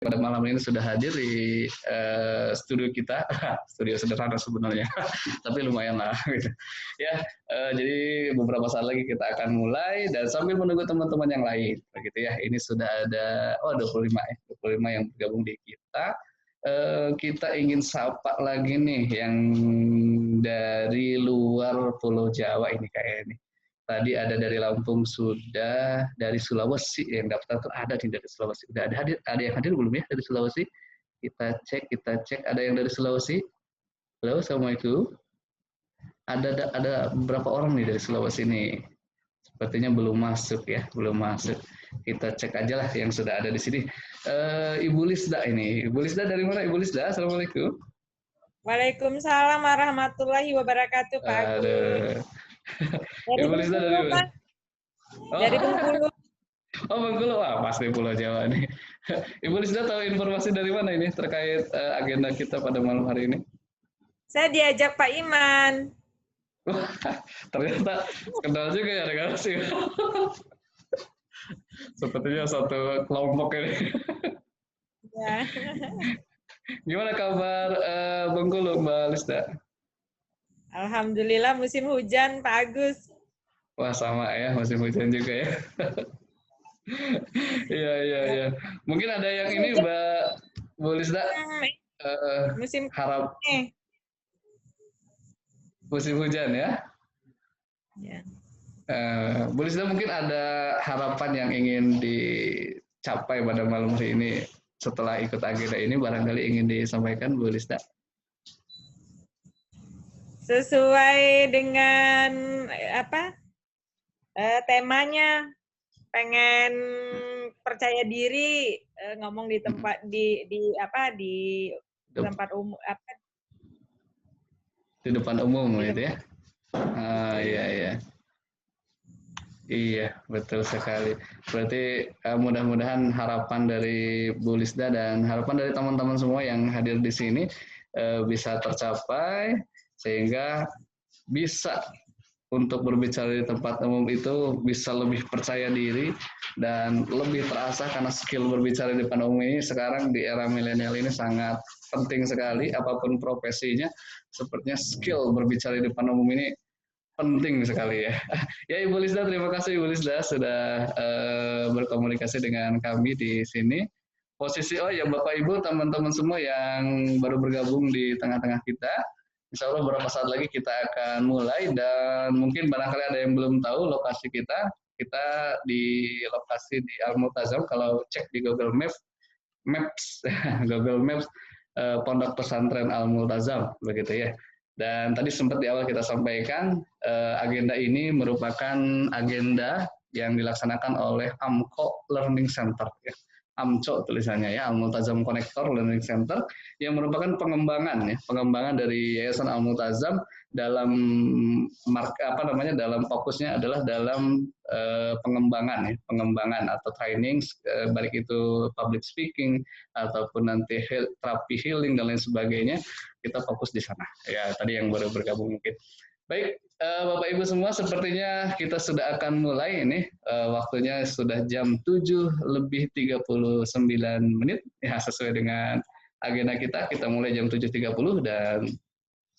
pada malam ini sudah hadir di studio kita, studio sederhana sebenarnya, tapi lumayan lah. Gitu. Ya, jadi beberapa saat lagi kita akan mulai dan sambil menunggu teman-teman yang lain, begitu ya. Ini sudah ada 25 ya, 25 yang bergabung di kita. Kita ingin sapa lagi nih yang dari luar Pulau Jawa ini kayaknya. Tadi ada dari Lampung sudah, dari Sulawesi yang daftar tuh ada di dari Sulawesi. Udah ada yang hadir belum ya dari Sulawesi? Kita cek. Ada yang dari Sulawesi? Halo, assalamualaikum. Ada berapa orang nih dari Sulawesi nih? Sepertinya belum masuk ya, belum masuk. Kita cek aja lah yang sudah ada di sini. Ibu Lisda ini. Ibu Lisda dari mana? Ibu Lisda, assalamualaikum. Waalaikumsalam warahmatullahi wabarakatuh, Pak Agus. Dari Ibu Lisda dari mana? Dari Bengkulu. Oh, Bengkulu, wah pasti Pulau Jawa nih. Ibu Lisda tahu informasi dari mana ini terkait agenda kita pada malam hari ini? Saya diajak Pak Iman. Ternyata kenal juga ya dengan sih. Sepertinya satu kelompok ini. Ya. Gimana kabar Bengkulu, Mbak Lisda? Alhamdulillah musim hujan, Pak Agus. Wah sama ya, musim hujan juga ya. Iya. Mungkin ada yang ini Mbak Bu Lisda. Musim harap musim hujan ya. Ya. Bu Lisda mungkin ada harapan yang ingin dicapai pada malam hari ini setelah ikut agenda ini, barangkali ingin disampaikan Bu Lisda. Sesuai dengan temanya, pengen percaya diri, ngomong di tempat di tempat umum di depan umum gitu ya. Iya. Iya, betul sekali. Berarti mudah-mudahan harapan dari Bu Lisda dan harapan dari teman-teman semua yang hadir di sini bisa tercapai sehingga bisa untuk berbicara di tempat umum itu bisa lebih percaya diri dan lebih terasa karena skill berbicara di depan umum ini sekarang di era milenial ini sangat penting sekali, apapun profesinya, sepertinya skill berbicara di depan umum ini penting sekali ya. Ya Ibu Lisda, terima kasih Ibu Lisda sudah berkomunikasi dengan kami di sini. Posisi Bapak Ibu, teman-teman semua yang baru bergabung di tengah-tengah kita, insya Allah beberapa saat lagi kita akan mulai dan mungkin barangkali ada yang belum tahu lokasi kita di lokasi di Al-Multazam. Kalau cek di Google Maps Google Maps Pondok Pesantren Al-Multazam begitu ya. Dan tadi sempat di awal kita sampaikan agenda ini merupakan agenda yang dilaksanakan oleh AMCO Learning Center ya. AMCO tulisannya ya, Al-Multazam Connector Learning Center, yang merupakan pengembangan dari Yayasan Al-Multazam dalam dalam fokusnya adalah dalam pengembangan atau training baik itu public speaking ataupun nanti terapi healing dan lain sebagainya, kita fokus di sana. Ya, tadi yang baru bergabung mungkin. Baik, Bapak Ibu semua, sepertinya kita sudah akan mulai ini. Waktunya sudah jam 7:39 ya, sesuai dengan agenda kita. Kita mulai jam 7:30 dan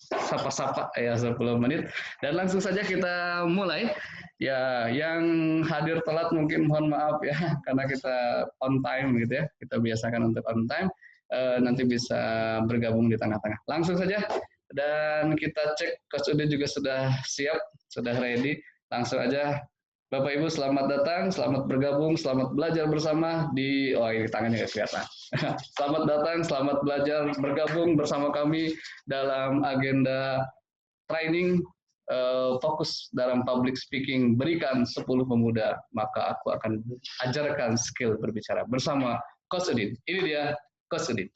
sapa-sapa ya 10 menit dan langsung saja kita mulai. Ya, yang hadir telat mungkin mohon maaf ya, karena kita on time gitu ya. Kita biasakan untuk on time. Nanti bisa bergabung di tengah-tengah. Langsung saja. Dan kita cek Coach Udin juga sudah siap, sudah ready. Langsung aja, Bapak Ibu selamat datang, selamat bergabung, selamat belajar bersama di, ini tangannya nggak kelihatan. Selamat datang, selamat belajar bergabung bersama kami dalam agenda training fokus dalam public speaking, berikan 10 pemuda, maka aku akan ajarkan skill berbicara bersama Coach Udin. Ini dia Coach Udin.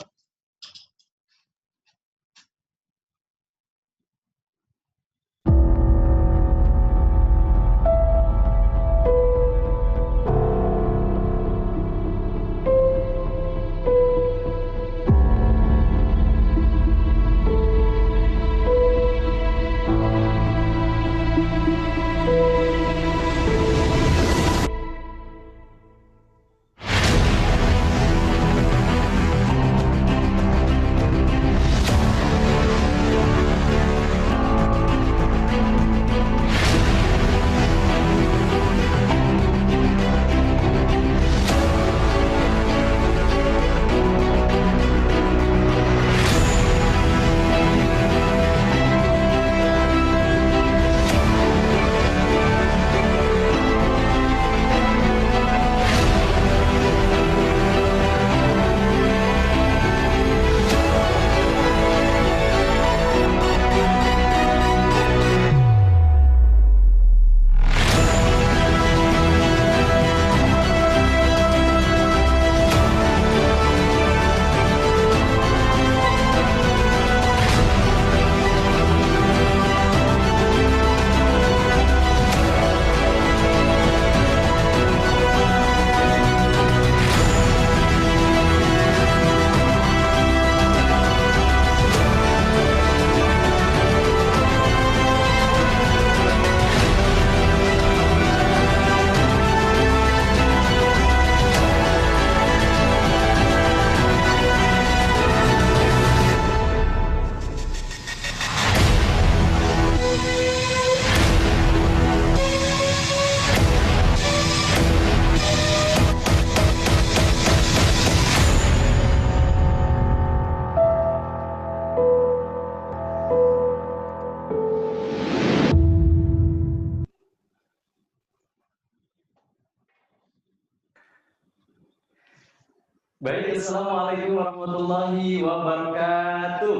Baik, Assalamualaikum warahmatullahi wabarakatuh.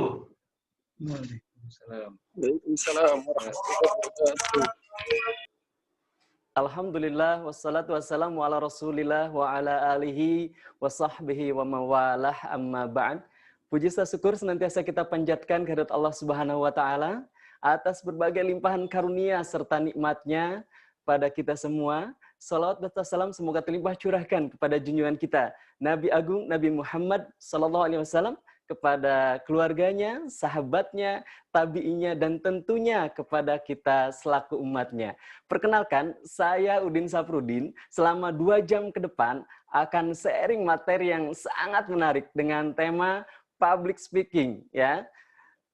Waalaikumsalam. Waalaikumsalam warahmatullahi wabarakatuh. Alhamdulillah, wassalatu wassalamu ala rasulillah wa ala alihi wa sahbihi wa mawalah amma ba'd. Puji syukur senantiasa kita panjatkan kehadirat Allah Subhanahu wa Ta'ala atas berbagai limpahan karunia serta nikmatnya pada kita semua. Salawat dan salam semoga terlimpah curahkan kepada junjungan kita Nabi Agung Nabi Muhammad sallallahu alaihi wasallam, kepada keluarganya, sahabatnya, tabi'inya, dan tentunya kepada kita selaku umatnya. Perkenalkan, saya Udin Safrudin, selama 2 jam ke depan akan sharing materi yang sangat menarik dengan tema public speaking. Ya.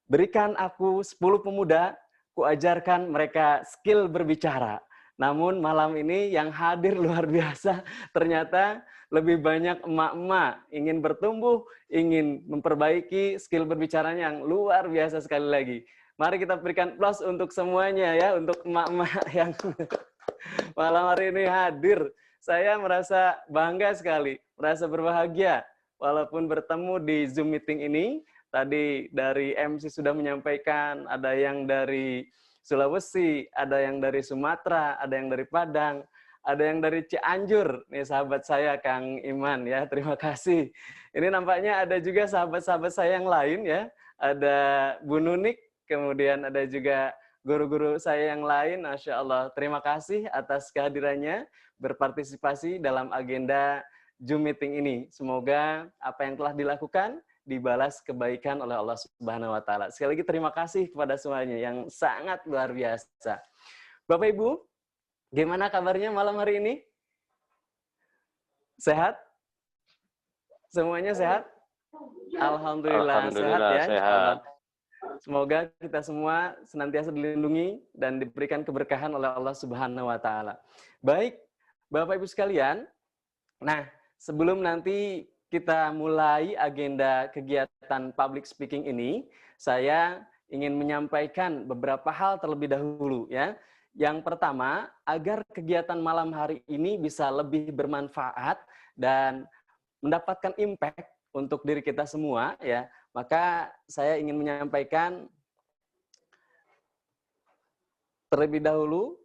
Berikan aku 10 pemuda, kuajarkan mereka skill berbicara. Namun malam ini yang hadir luar biasa, ternyata lebih banyak emak-emak ingin bertumbuh, ingin memperbaiki skill berbicaranya yang luar biasa sekali lagi. Mari kita berikan plus untuk semuanya ya, untuk emak-emak yang malam hari ini hadir. Saya merasa bangga sekali, merasa berbahagia walaupun bertemu di Zoom meeting ini. Tadi dari MC sudah menyampaikan, ada yang dari Sulawesi, ada yang dari Sumatera, ada yang dari Padang, ada yang dari Cianjur, nih sahabat saya Kang Iman ya, terima kasih. Ini nampaknya ada juga sahabat-sahabat saya yang lain ya, ada Bu Nunik, kemudian ada juga guru-guru saya yang lain, Masya Allah. Terima kasih atas kehadirannya, berpartisipasi dalam agenda Zoom meeting ini. Semoga apa yang telah dilakukan dibalas kebaikan oleh Allah Subhanahu wa Ta'ala. Sekali lagi terima kasih kepada semuanya yang sangat luar biasa. Bapak Ibu, gimana kabarnya malam hari ini? Sehat? Semuanya sehat? Alhamdulillah, sehat ya. Sehat. Semoga kita semua senantiasa dilindungi dan diberikan keberkahan oleh Allah Subhanahu wa Ta'ala. Baik, Bapak Ibu sekalian. Nah, sebelum nanti kita mulai agenda kegiatan public speaking ini, saya ingin menyampaikan beberapa hal terlebih dahulu ya. Yang pertama, agar kegiatan malam hari ini bisa lebih bermanfaat dan mendapatkan impact untuk diri kita semua ya, maka saya ingin menyampaikan terlebih dahulu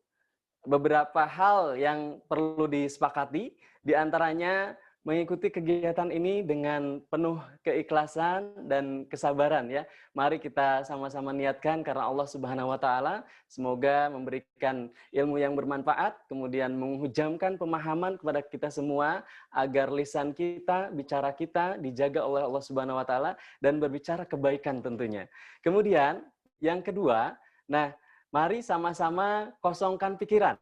beberapa hal yang perlu disepakati, di antaranya mengikuti kegiatan ini dengan penuh keikhlasan dan kesabaran ya. Mari kita sama-sama niatkan karena Allah Subhanahu wa Ta'ala, semoga memberikan ilmu yang bermanfaat, kemudian menghujamkan pemahaman kepada kita semua agar lisan kita, bicara kita dijaga oleh Allah Subhanahu wa Ta'ala dan berbicara kebaikan tentunya. Kemudian yang kedua, nah mari sama-sama kosongkan pikiran.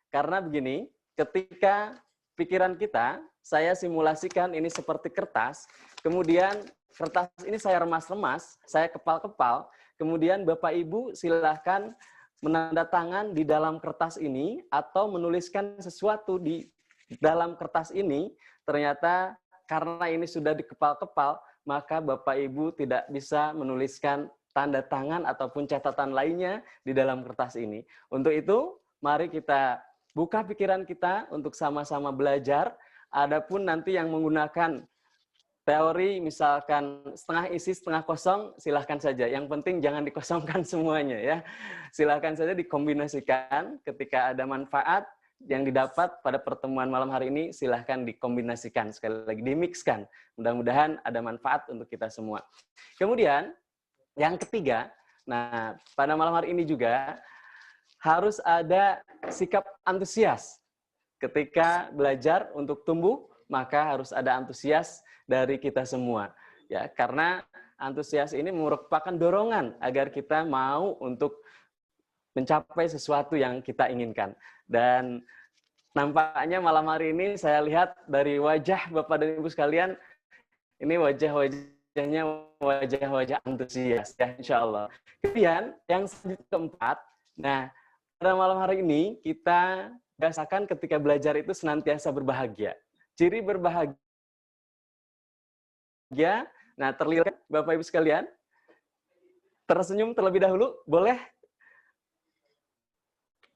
Karena begini, ketika pikiran kita, saya simulasikan ini seperti kertas, kemudian kertas ini saya remas-remas, saya kepal-kepal, kemudian Bapak Ibu silahkan menandatangan di dalam kertas ini atau menuliskan sesuatu di dalam kertas ini. Ternyata karena ini sudah dikepal-kepal, maka Bapak Ibu tidak bisa menuliskan tanda tangan ataupun catatan lainnya di dalam kertas ini. Untuk itu, mari kita buka pikiran kita untuk sama-sama belajar. Adapun nanti yang menggunakan teori misalkan setengah isi setengah kosong, silahkan saja. Yang penting jangan dikosongkan semuanya ya. Silahkan saja dikombinasikan ketika ada manfaat yang didapat pada pertemuan malam hari ini, silahkan dikombinasikan. Sekali lagi, dimixkan. Mudah-mudahan ada manfaat untuk kita semua. Kemudian, yang ketiga, nah pada malam hari ini juga harus ada sikap antusias. Ketika belajar untuk tumbuh, maka harus ada antusias dari kita semua. Ya, karena antusias ini merupakan dorongan agar kita mau untuk mencapai sesuatu yang kita inginkan. Dan nampaknya malam hari ini saya lihat dari wajah Bapak dan Ibu sekalian, ini wajah-wajahnya wajah-wajah antusias ya, insya Allah. Kemudian yang keempat, nah pada malam hari ini kita biasakan ketika belajar itu senantiasa berbahagia. Ciri berbahagia, nah terlihat Bapak Ibu sekalian, tersenyum terlebih dahulu, boleh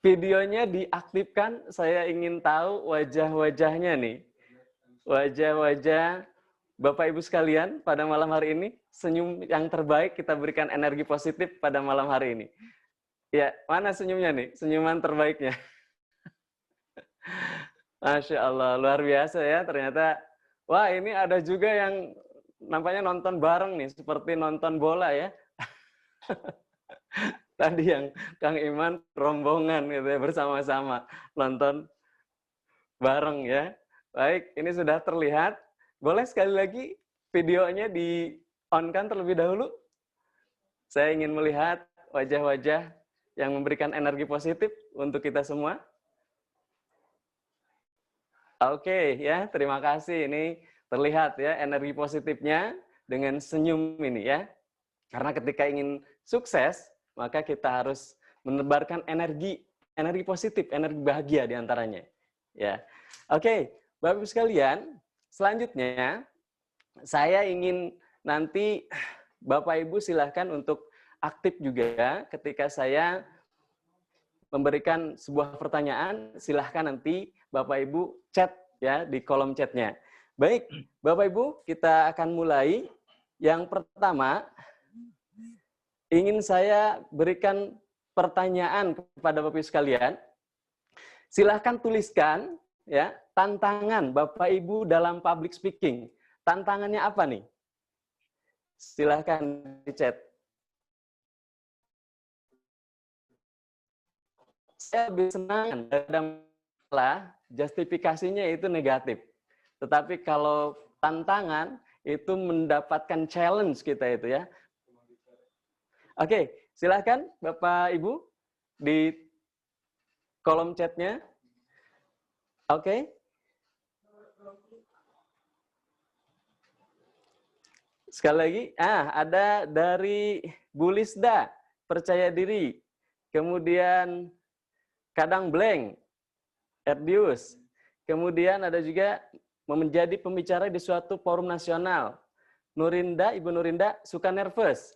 videonya diaktifkan, saya ingin tahu wajah-wajahnya nih. Wajah-wajah Bapak Ibu sekalian pada malam hari ini, senyum yang terbaik kita berikan energi positif pada malam hari ini. Ya, mana senyumnya nih? Senyuman terbaiknya. Masya Allah, luar biasa ya ternyata. Wah, ini ada juga yang nampaknya nonton bareng nih, seperti nonton bola ya. Tadi yang Kang Iman rombongan gitu ya, bersama-sama nonton bareng ya. Baik, ini sudah terlihat. Boleh sekali lagi videonya di-on-kan terlebih dahulu? Saya ingin melihat wajah-wajah yang memberikan energi positif untuk kita semua. Oke, ya, terima kasih. Ini terlihat ya energi positifnya dengan senyum ini ya. Karena ketika ingin sukses, maka kita harus menebarkan energi positif, energi bahagia di antaranya. Ya. Oke, Bapak Ibu sekalian, selanjutnya saya ingin nanti Bapak Ibu silahkan untuk aktif juga ketika saya memberikan sebuah pertanyaan, silahkan nanti Bapak Ibu chat ya di kolom chatnya. Baik, Bapak Ibu, kita akan mulai. Yang pertama, ingin saya berikan pertanyaan kepada Bapak Ibu sekalian. Silahkan tuliskan ya tantangan Bapak Ibu dalam public speaking. Tantangannya apa nih? Silahkan di chat. Saya lebih senang adalah justifikasinya itu negatif. Tetapi kalau tantangan itu mendapatkan challenge kita itu ya. Oke, silahkan Bapak Ibu di kolom chatnya. Oke. Sekali lagi, ada dari Bu Lisda, percaya diri. Kemudian kadang blank, Erdius. Kemudian ada juga menjadi pembicara di suatu forum nasional. Nurinda, Ibu Nurinda, suka nervous.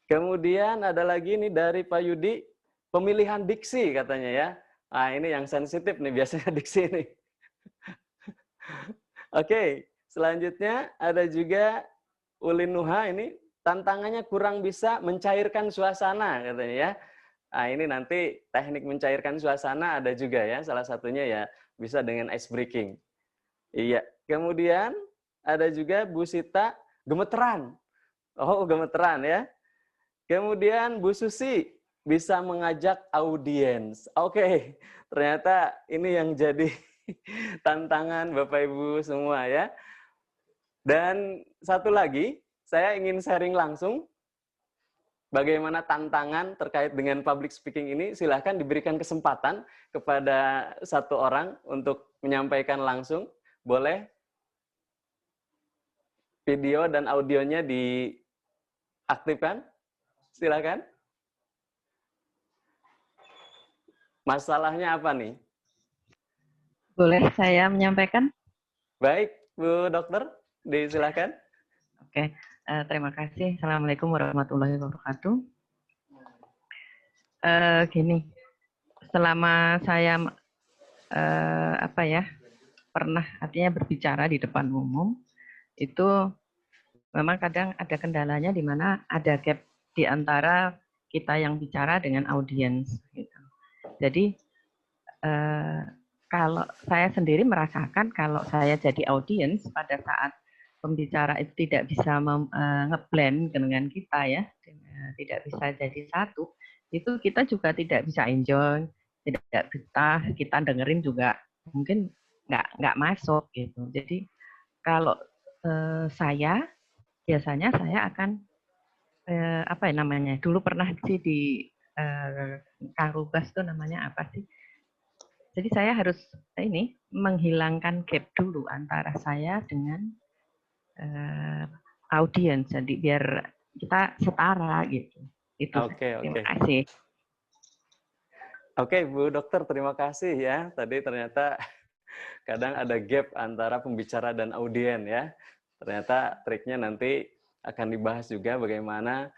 Kemudian ada lagi nih dari Pak Yudi, pemilihan diksi katanya ya. Nah ini yang sensitif nih biasanya diksi ini. Oke, selanjutnya ada juga Ulin Nuha ini tantangannya kurang bisa mencairkan suasana katanya ya. Nah ini nanti teknik mencairkan suasana ada juga ya. Salah satunya ya bisa dengan ice breaking. Iya. Kemudian ada juga Bu Sita gemeteran. Oh gemeteran ya. Kemudian Bu Susi bisa mengajak audiens. Oke, ternyata ini yang jadi tantangan Bapak Ibu semua ya. Dan satu lagi, saya ingin sharing langsung bagaimana tantangan terkait dengan public speaking ini. Silahkan diberikan kesempatan kepada satu orang untuk menyampaikan langsung. Boleh video dan audionya diaktifkan. Silakan. Masalahnya apa nih? Boleh saya menyampaikan? Baik, Bu Dokter, disilakan. Oke, terima kasih. Assalamualaikum warahmatullahi wabarakatuh. Gini, selama saya pernah artinya berbicara di depan umum, itu memang kadang ada kendalanya di mana ada gap di antara kita yang bicara dengan audiens. Gitu. Jadi kalau saya sendiri merasakan kalau saya jadi audiens pada saat pembicara itu tidak bisa ngeblend dengan kita ya, tidak bisa jadi satu, itu kita juga tidak bisa enjoy, tidak betah, kita dengerin juga mungkin nggak masuk gitu. Jadi kalau saya biasanya saya akan dulu pernah sih di Kang Rubas itu namanya apa sih? Jadi saya harus menghilangkan gap dulu antara saya dengan audiens, jadi biar kita setara gitu. Itu. Oke. Terima kasih. Oke, Bu Dokter, terima kasih ya. Tadi ternyata kadang ada gap antara pembicara dan audien ya. Ternyata triknya nanti akan dibahas juga bagaimana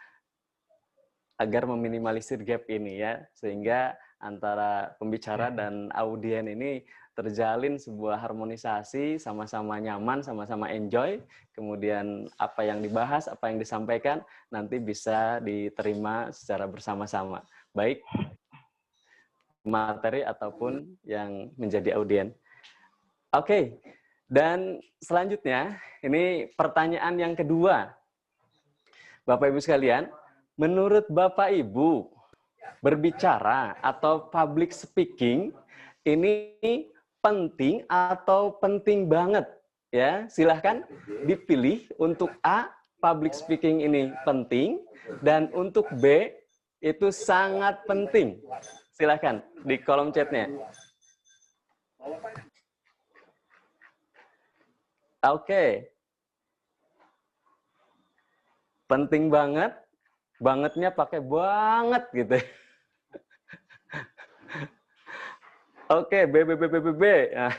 agar meminimalisir gap ini ya, sehingga antara pembicara dan audien ini terjalin sebuah harmonisasi, sama-sama nyaman, sama-sama enjoy, kemudian apa yang dibahas, apa yang disampaikan, nanti bisa diterima secara bersama-sama, baik materi ataupun yang menjadi audien. Oke, dan selanjutnya, ini pertanyaan yang kedua. Bapak Ibu sekalian, menurut Bapak Ibu, berbicara atau public speaking ini penting atau penting banget? Ya, silahkan dipilih. Untuk A, public speaking ini penting, dan untuk B, itu sangat penting. Silahkan di kolom chatnya. Oke. Penting banget, bangetnya pakai banget gitu. Oke, B. Nah,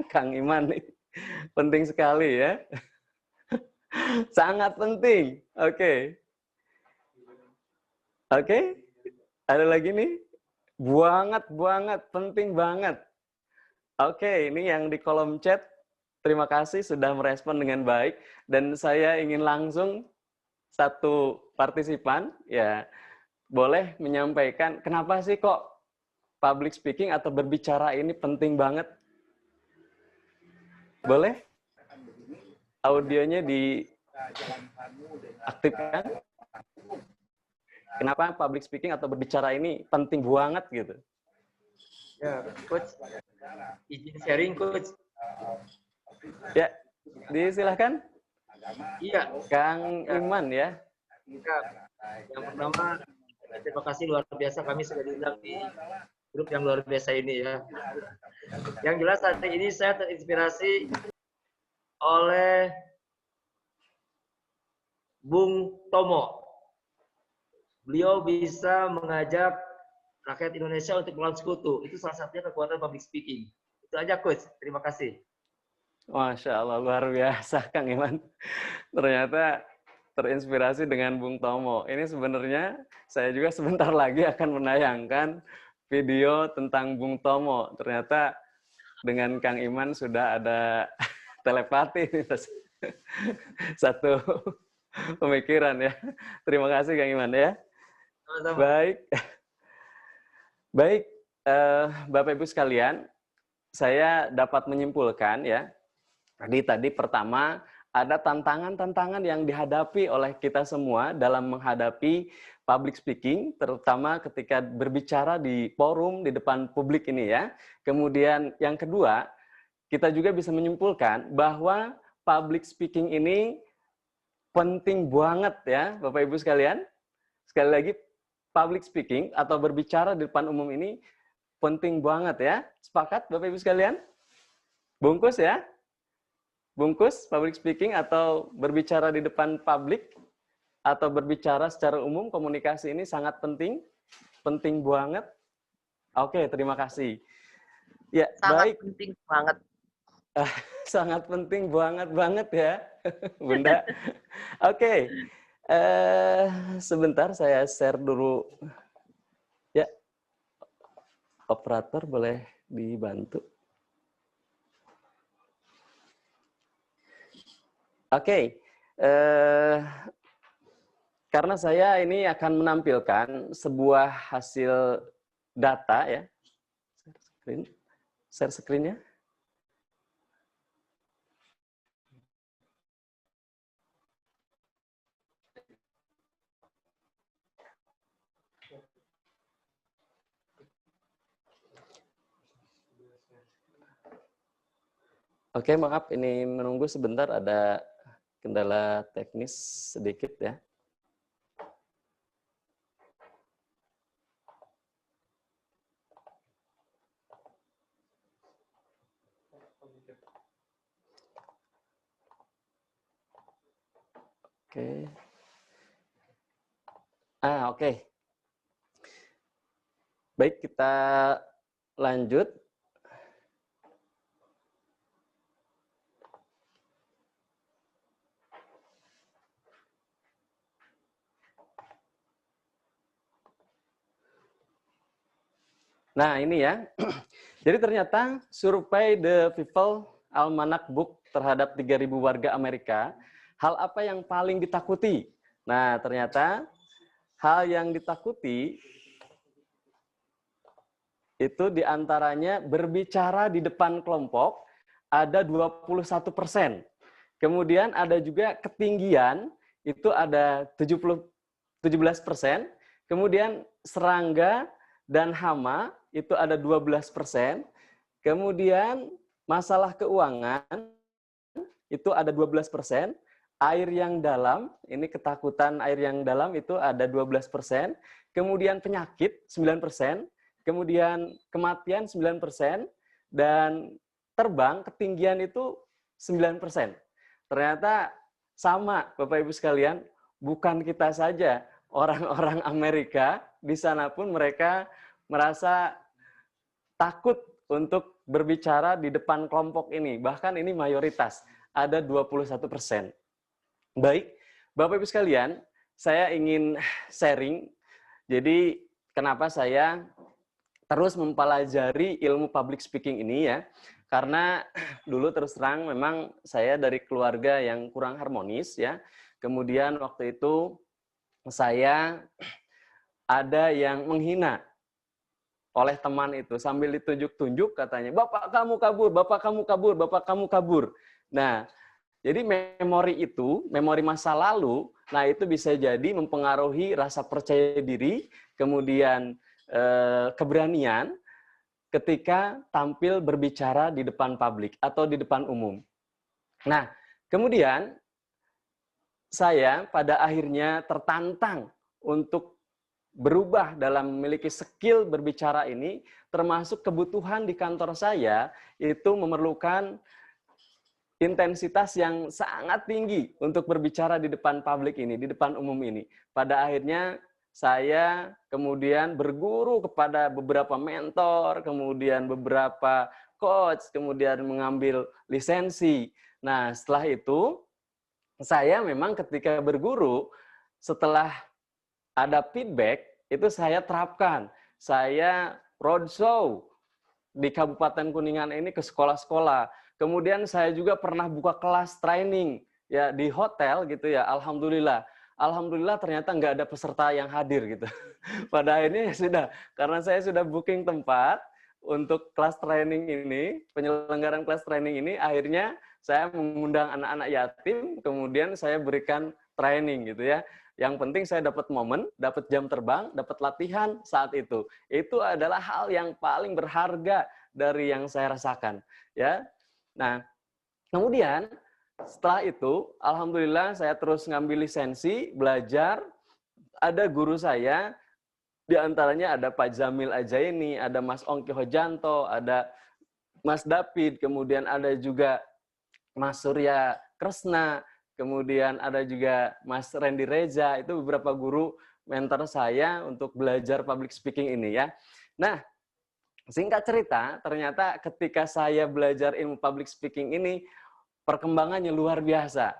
Kang Iman nih, penting sekali ya. Sangat penting. Oke. Oke, ada lagi nih. Banget, penting banget. Oke, ini yang di kolom chat. Terima kasih sudah merespon dengan baik. Dan saya ingin langsung satu partisipan, ya boleh menyampaikan kenapa sih kok public speaking atau berbicara ini penting banget? Boleh? Audionya diaktifkan. Kenapa public speaking atau berbicara ini penting banget gitu? Ya, Coach. Izin sharing, Coach. Ya, disilahkan. Iya. Kang Iman ya. Ya. Yang pertama, terima kasih luar biasa kami sudah diundang di grup yang luar biasa ini ya. Yang jelas hari ini saya terinspirasi oleh Bung Tomo. Beliau bisa mengajak rakyat Indonesia untuk melawan sekutu. Itu salah satunya kekuatan public speaking. Itu aja, Coach. Terima kasih. Masya Allah, luar biasa Kang Iman. Ternyata terinspirasi dengan Bung Tomo. Ini sebenarnya saya juga sebentar lagi akan menayangkan video tentang Bung Tomo. Ternyata dengan Kang Iman sudah ada telepati nih, satu pemikiran ya. Terima kasih Kang Iman ya. Sama-sama. Baik, Bapak Ibu sekalian, saya dapat menyimpulkan ya. Tadi pertama ada tantangan-tantangan yang dihadapi oleh kita semua dalam menghadapi public speaking, terutama ketika berbicara di forum, di depan publik ini ya. Kemudian yang kedua, kita juga bisa menyimpulkan bahwa public speaking ini penting banget ya, Bapak Ibu sekalian. Sekali lagi, public speaking atau berbicara di depan umum ini penting banget ya. Sepakat Bapak Ibu sekalian? Bungkus ya? Bungkus public speaking atau berbicara di depan publik atau berbicara secara umum, komunikasi ini sangat penting. Penting banget. Oke, terima kasih. Ya, sangat baik. Penting banget. Sangat penting banget ya, Bunda. Oke. Sebentar saya share dulu. Ya. Operator boleh dibantu. Oke, karena saya ini akan menampilkan sebuah hasil data ya. Share screen-nya. Oke, maaf ini menunggu sebentar, ada kendala teknis sedikit ya. Oke. Oke. Baik, kita lanjut. Nah, ini ya. Jadi ternyata survei The People Almanac Book terhadap 3.000 warga Amerika, hal apa yang paling ditakuti? Nah, ternyata hal yang ditakuti itu diantaranya berbicara di depan kelompok ada 21%. Kemudian ada juga ketinggian itu ada 17%. Kemudian serangga dan hama itu ada 12%. Kemudian masalah keuangan itu ada 12%. Air yang dalam, ini ketakutan air yang dalam itu ada 12%. Kemudian penyakit 9%. Kemudian kematian 9%. Dan terbang, ketinggian itu 9%. Ternyata sama, Bapak Ibu sekalian, bukan kita saja. Orang-orang Amerika, di sana pun mereka merasa takut untuk berbicara di depan kelompok ini. Bahkan ini mayoritas, ada 21%. Baik, Bapak Ibu sekalian, saya ingin sharing. Jadi, kenapa saya terus mempelajari ilmu public speaking ini ya. Karena dulu terus terang memang saya dari keluarga yang kurang harmonis ya. Kemudian waktu itu saya ada yang menghina oleh teman itu sambil ditunjuk-tunjuk katanya, "Bapak kamu kabur, bapak kamu kabur, bapak kamu kabur." Nah, jadi memori itu, memori masa lalu, nah itu bisa jadi mempengaruhi rasa percaya diri, kemudian keberanian ketika tampil berbicara di depan publik atau di depan umum. Nah, kemudian saya pada akhirnya tertantang untuk berubah dalam memiliki skill berbicara ini, termasuk kebutuhan di kantor saya itu memerlukan intensitas yang sangat tinggi untuk berbicara di depan publik ini, di depan umum ini. Pada akhirnya saya kemudian berguru kepada beberapa mentor, kemudian beberapa coach, kemudian mengambil lisensi. Nah, setelah itu saya memang ketika berguru, setelah ada feedback, itu saya terapkan. Saya roadshow di Kabupaten Kuningan ini ke sekolah-sekolah. Kemudian saya juga pernah buka kelas training ya di hotel gitu ya. Alhamdulillah ternyata nggak ada peserta yang hadir gitu. Pada akhirnya ya sudah, karena saya sudah booking tempat untuk kelas training ini, penyelenggaraan kelas training ini, akhirnya saya mengundang anak-anak yatim, kemudian saya berikan training gitu ya. Yang penting saya dapat momen, dapat jam terbang, dapat latihan saat itu. Itu adalah hal yang paling berharga dari yang saya rasakan ya. Nah, kemudian setelah itu, alhamdulillah saya terus ngambil lisensi, belajar. Ada guru saya, di antaranya ada Pak Jamil Ajaini, ada Mas Ongki Hojanto, ada Mas David, kemudian ada juga Mas Surya Kresna, kemudian ada juga Mas Randy Reza, itu beberapa guru mentor saya untuk belajar public speaking ini ya. Nah, singkat cerita, ternyata ketika saya belajar ilmu public speaking ini, perkembangannya luar biasa.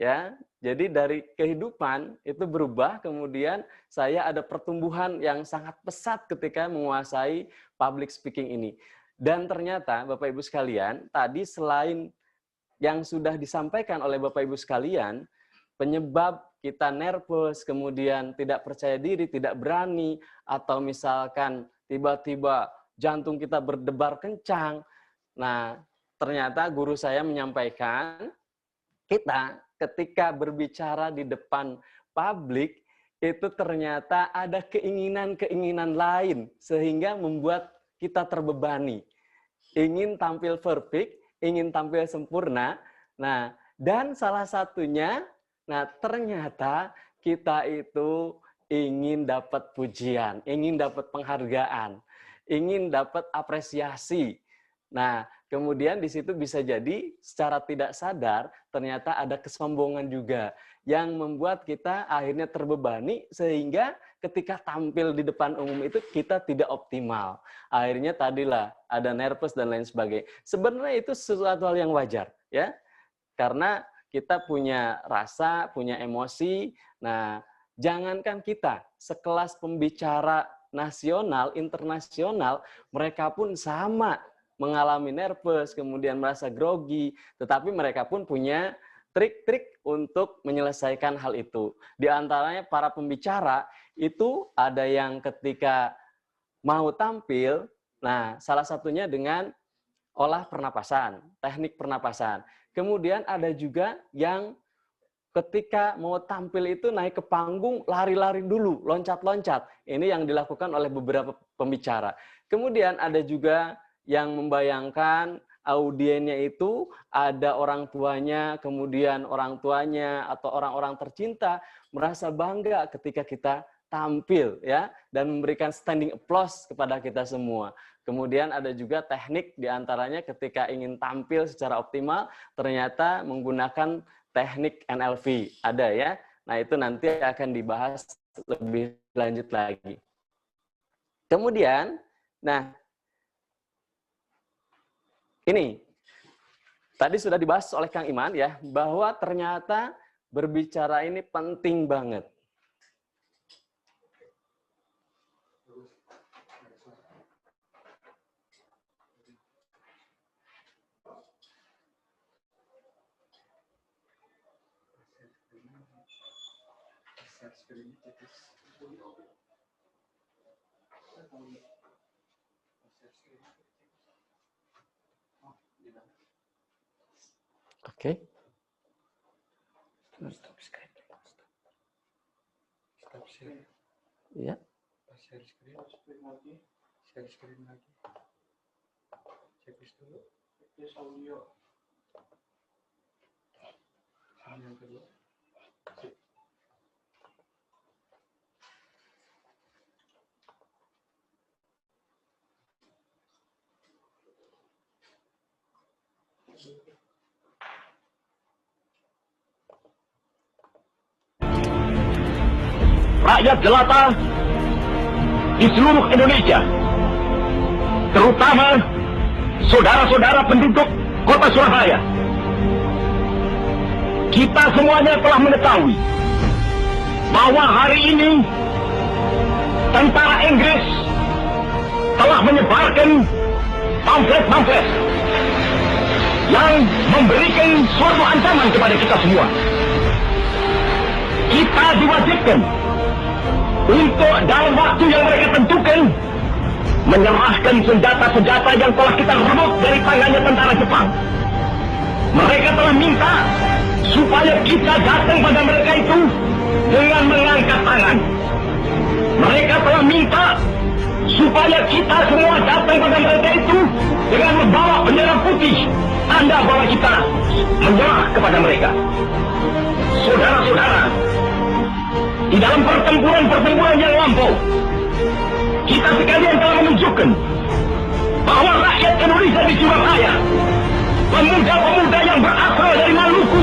Ya, jadi dari kehidupan itu berubah, kemudian saya ada pertumbuhan yang sangat pesat ketika menguasai public speaking ini. Dan ternyata Bapak Ibu sekalian, tadi selain yang sudah disampaikan oleh Bapak Ibu sekalian, penyebab kita nervous, kemudian tidak percaya diri, tidak berani, atau misalkan tiba-tiba jantung kita berdebar kencang. Nah, ternyata guru saya menyampaikan, kita ketika berbicara di depan publik, itu ternyata ada keinginan-keinginan lain, sehingga membuat kita terbebani. Ingin tampil perfect, ingin tampil sempurna, nah, dan salah satunya, nah ternyata kita itu ingin dapat pujian, ingin dapat penghargaan, ingin dapat apresiasi. Nah, kemudian di situ bisa jadi secara tidak sadar ternyata ada kesombongan juga yang membuat kita akhirnya terbebani sehingga ketika tampil di depan umum itu kita tidak optimal. Akhirnya tadilah ada nervous dan lain sebagainya. Sebenarnya itu sesuatu hal yang wajar ya. Karena kita punya rasa, punya emosi. Nah, jangankan kita sekelas pembicara nasional, internasional, mereka pun sama mengalami nervous, kemudian merasa grogi, tetapi mereka pun punya trik-trik untuk menyelesaikan hal itu. Di antaranya para pembicara itu ada yang ketika mau tampil, nah salah satunya dengan olah pernapasan, teknik pernapasan. Kemudian ada juga yang ketika mau tampil itu naik ke panggung, lari-lari dulu, loncat-loncat. Ini yang dilakukan oleh beberapa pembicara. Kemudian ada juga yang membayangkan audiennya itu ada orang tuanya, kemudian orang tuanya atau orang-orang tercinta merasa bangga ketika kita tampil ya dan memberikan standing applause kepada kita semua. Kemudian ada juga teknik diantaranya ketika ingin tampil secara optimal ternyata menggunakan teknik NLP ada ya. Nah itu nanti akan dibahas lebih lanjut lagi. Kemudian, nah ini tadi sudah dibahas oleh Kang Iman ya bahwa ternyata berbicara ini penting banget. Oke. Stop screen. Stop share. Ya. Share screen lagi. Share screen lagi. Checklist dulu. Checklist audio. Ini yang kedua. Rakyat jelata di seluruh Indonesia, terutama saudara-saudara penduduk kota Surabaya. Kita semuanya telah mengetahui bahwa hari ini tentara Inggris telah menyebarkan pamflet-pamflet yang memberikan suatu ancaman kepada kita semua. Kita diwajibkan untuk dalam waktu yang mereka tentukan menyerahkan senjata-senjata yang telah kita rebut dari tangannya tentara Jepang. Mereka telah minta supaya kita datang pada mereka itu dengan mengangkat tangan. Mereka telah minta supaya kita semua datang pada mereka itu dengan membawa bendera putih, tanda bahwa kita menyerah kepada mereka. Saudara-saudara, di dalam pertempuran-pertempuran yang lampau, kita sekalian telah menunjukkan bahwa rakyat Indonesia di Surabaya, pemuda-pemuda yang berasal dari Maluku,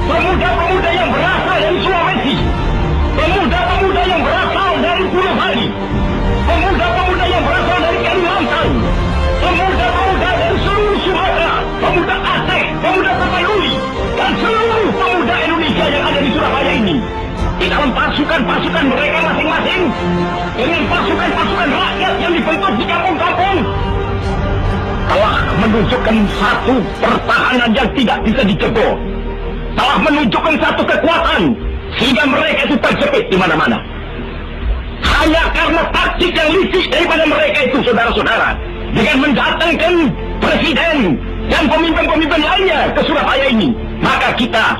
pemuda-pemuda yang berasal dari Sulawesi, pemuda-pemuda yang berasal dari Pulau Bali, pemuda-pemuda yang berasal dari Kalimantan, pemuda-pemuda dari seluruh Sumatera, pemuda Aceh, pemuda Tapanuli, dan seluruh pemuda Indonesia yang ada di Surabaya ini, di dalam pasukan-pasukan mereka masing-masing, dengan pasukan-pasukan rakyat yang dibentuk di kampung-kampung, telah menunjukkan satu pertahanan yang tidak bisa dijebol, telah menunjukkan satu kekuatan sehingga mereka itu terjepit di mana-mana. Hanya karena taktik yang licik daripada mereka itu, saudara-saudara, dengan mendatangkan presiden dan pemimpin-pemimpin lainnya ke Surabaya ini, maka kita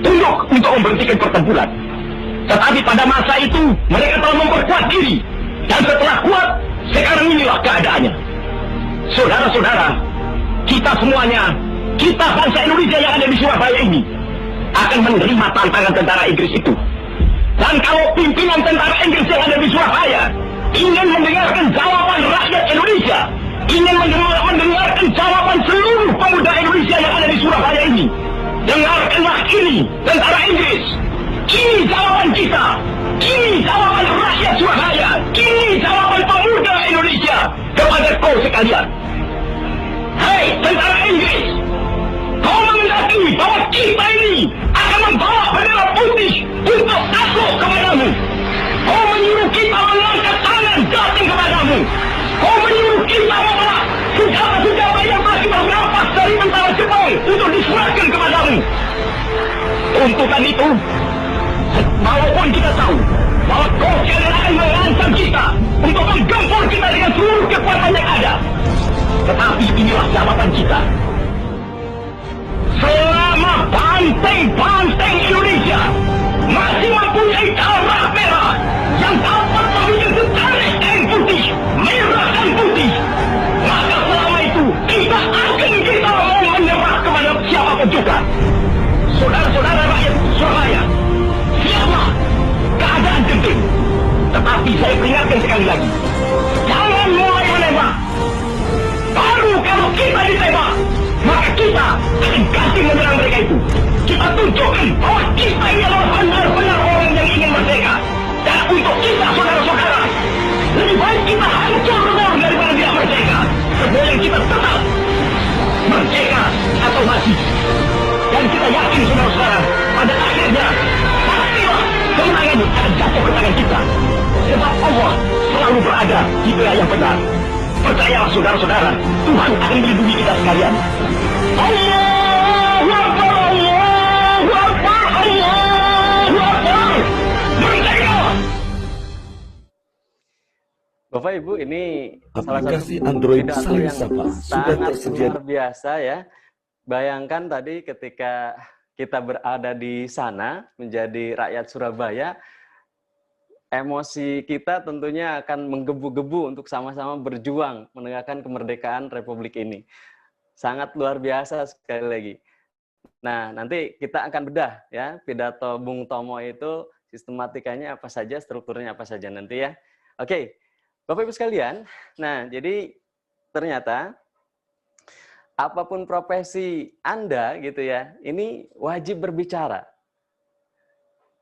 tunduk untuk memberhentikan pertempuran. Tetapi pada masa itu mereka telah memperkuat diri, dan setelah kuat, sekarang inilah keadaannya. Saudara-saudara, kita semuanya, kita bangsa Indonesia yang ada di Surabaya ini akan menerima tantangan tentara Inggris itu. Dan kalau pimpinan tentara Inggris yang ada di Surabaya ingin mendengarkan jawaban rakyat Indonesia, ingin mendengarkan jawaban seluruh pemuda Indonesia yang ada di Surabaya ini, dengarkanlah ini tentara Inggris. Ini jawaban kita, ini jawaban rakyat Surabaya, ini jawaban pemuda Indonesia kepada kau sekalian. Hei tentara Inggris, kau mengendaki bahwa kita ini akan membawa bendera putih untuk takut kepadamu. Kau menyuruh kita mengangkat tangan dan tuntutan itu, walaupun kita tahu bahwa kau sekalian akan mengancam kita untuk menggempur kita dengan seluruh kekuatan yang ada. Tetapi inilah jabatan kita. Selama banteng-banteng Indonesia masih mempunyai darah merah yang dapat memiliki garis dan putih, merah dan putih, maka selama itu kita mau menyerah kepada siapapun juga. Saudara-saudara rakyat Surabaya, siaplah keadaan genting. Tetapi saya peringatkan sekali lagi, jangan mulai menembak. Baru kalau kita ditembak, maka kita akan ganti menyerang mereka itu. Kita tunjukkan bahwa kita ini adalah benar-benar orang yang ingin merdeka. Dan untuk kita, saudara-saudara, lebih baik kita hancur lebur daripada tidak merdeka. Semua yang kita tetap merdeka atau mati. Dan kita yakin, saudara-saudara, pada akhirnya pastilah kemenangan akan jatuh ke tangan kita. Sebab Allah selalu berada di pihak yang benar. Percayalah, saudara-saudara, Tuhan akan melindungi kita sekalian. Allahu Akbar, Allahu Akbar, Allahu Akbar. Merdeka! Bapak Ibu, ini salah Aplikasi satu Android pidato yang Salisapa sudah sangat tersedia. luar biasa ya. Bayangkan tadi ketika kita berada di sana menjadi rakyat Surabaya, emosi kita tentunya akan menggebu-gebu untuk sama-sama berjuang menegakkan kemerdekaan Republik ini. Sangat luar biasa sekali lagi. Nah, nanti kita akan bedah ya pidato Bung Tomo itu sistematikanya apa saja, strukturnya apa saja nanti ya. Oke, Bapak Ibu sekalian. Nah, jadi ternyata apapun profesi Anda gitu ya, ini wajib berbicara.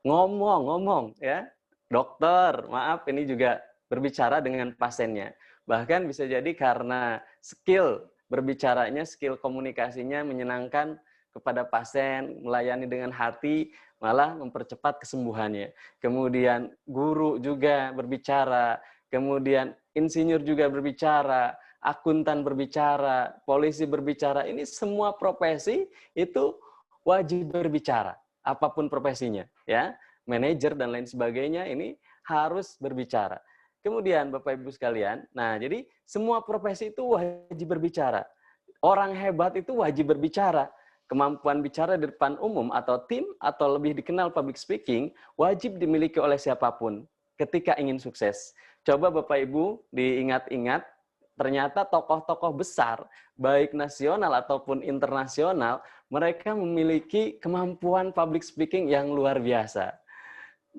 Ngomong ya. Dokter, maaf, ini juga berbicara dengan pasiennya. Bahkan bisa jadi karena skill berbicaranya, skill komunikasinya menyenangkan kepada pasien, melayani dengan hati, malah mempercepat kesembuhannya. Kemudian guru juga berbicara, kemudian insinyur juga berbicara, akuntan berbicara, polisi berbicara. Ini semua profesi itu wajib berbicara, apapun profesinya, ya. Manajer dan lain sebagainya ini harus berbicara. Kemudian Bapak Ibu sekalian, nah jadi semua profesi itu wajib berbicara. Orang hebat itu wajib berbicara. Kemampuan bicara di depan umum atau tim atau lebih dikenal public speaking wajib dimiliki oleh siapapun ketika ingin sukses. Coba Bapak Ibu diingat-ingat, ternyata tokoh-tokoh besar baik nasional ataupun internasional mereka memiliki kemampuan public speaking yang luar biasa.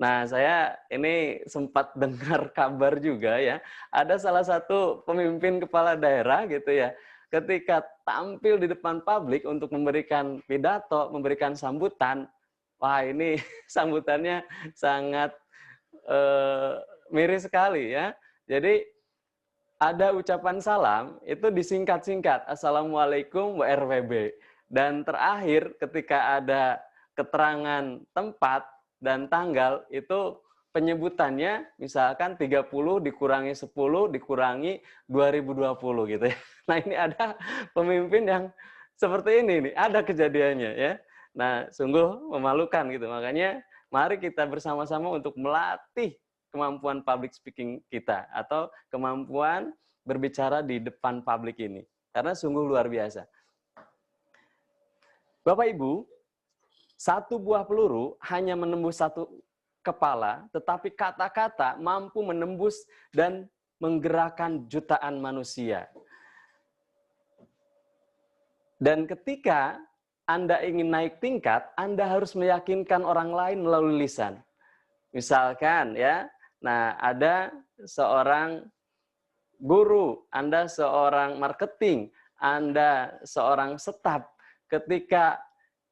Nah, saya ini sempat dengar kabar juga ya, ada salah satu pemimpin kepala daerah gitu ya, ketika tampil di depan publik untuk memberikan pidato, memberikan sambutan, wah ini sambutannya sangat miris sekali ya. Jadi ada ucapan salam, itu disingkat-singkat, Assalamualaikum WRWB. Dan terakhir ketika ada keterangan tempat dan tanggal itu penyebutannya misalkan 30 dikurangi 10 dikurangi 2020 gitu ya. Nah, ini ada pemimpin yang seperti ini nih, ada kejadiannya ya. Nah, sungguh memalukan gitu. Makanya mari kita bersama-sama untuk melatih kemampuan public speaking kita atau kemampuan berbicara di depan publik ini. Karena sungguh luar biasa. Bapak Ibu, satu buah peluru hanya menembus satu kepala, tetapi kata-kata mampu menembus dan menggerakkan jutaan manusia. Dan ketika Anda ingin naik tingkat, Anda harus meyakinkan orang lain melalui lisan. Misalkan ya, nah ada seorang guru, Anda seorang marketing, Anda seorang staf, ketika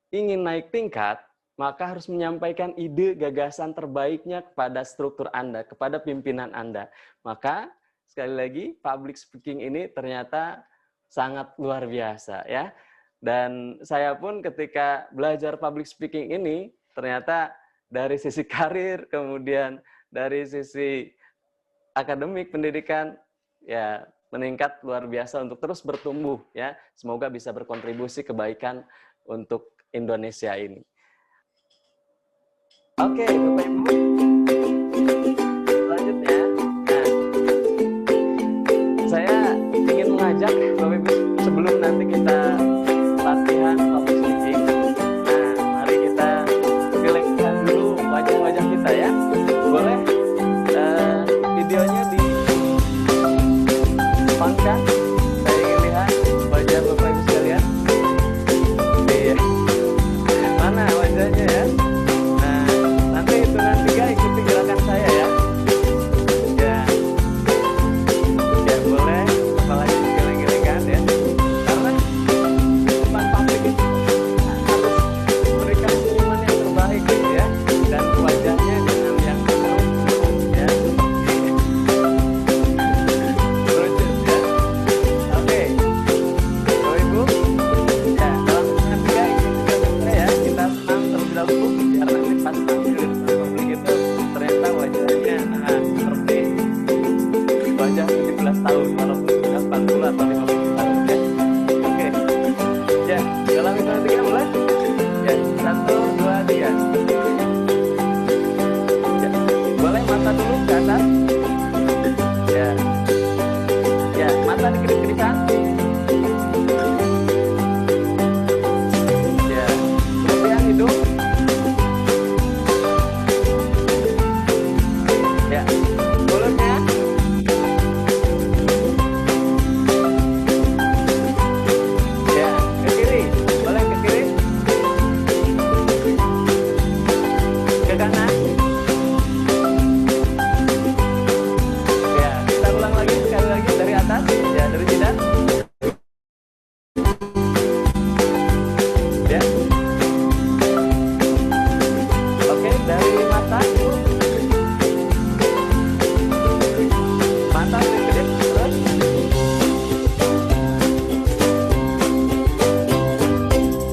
ingin naik tingkat, maka harus menyampaikan ide gagasan terbaiknya kepada struktur Anda, kepada pimpinan Anda. Maka, sekali lagi, public speaking ini ternyata sangat luar biasa ya. Dan saya pun ketika belajar public speaking ini, ternyata dari sisi karir, kemudian dari sisi akademik, pendidikan, ya meningkat luar biasa untuk terus bertumbuh ya. Semoga bisa berkontribusi kebaikan untuk Indonesia ini. Oke, Bapak Ibu. Selanjutnya, saya ingin mengajak Bapak Ibu sebelum nanti kita latihan public speaking. Nah, mari kita pilihkan dulu wajah-wajah kita ya. Boleh videonya di-on-kan? Saya ingin lihat wajah Bapak Ibu sekalian. Iya. Mana wajahnya ya? Nah, nanti hitungan 3 ikuti gerakan saya ya. Ya. Ya, boleh. Apalagi giling-gilingan ya. Karena di depan publik itu harus memberikan senyuman yang terbaik gitu ya. Dan wajahnya dengan yang terus ya. Lucu ya. Oke. Bapak Ibu, ya dalam hitungan 3 ikuti gerakan saya ya. Kita senam terlebih dahulu biar nanti pas tampil di depan publik itu ternyata wajahnya seperti wajah 17 tahun walaupun sudah 40 atau 50 tahun ya. Oke. Ya, dalam hitungan 3 mulai. Ya, 1, 2, 3. Ya, boleh mata dulu ke atas. Ya. Ya, mata dikedip-kedipkan. Ya, kemudian hidung. Ya, mulutnya. Ya, ke kiri. Boleh ke kiri. Ke kanan. Ya, kita ulang lagi sekali lagi dari atas. Ya, dari jidat. Ya. Oke, dari mata. Mata kedip terus.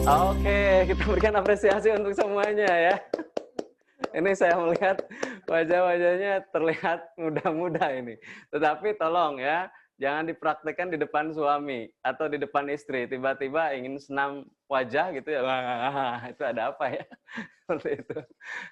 Oke, kita berikan apresiasi untuk semuanya ya. Ini saya melihat wajah-wajahnya terlihat muda-muda ini. Tetapi tolong ya, jangan dipraktekkan di depan suami atau di depan istri. Tiba-tiba ingin senam wajah gitu ya. Wah, itu ada apa ya? Seperti itu.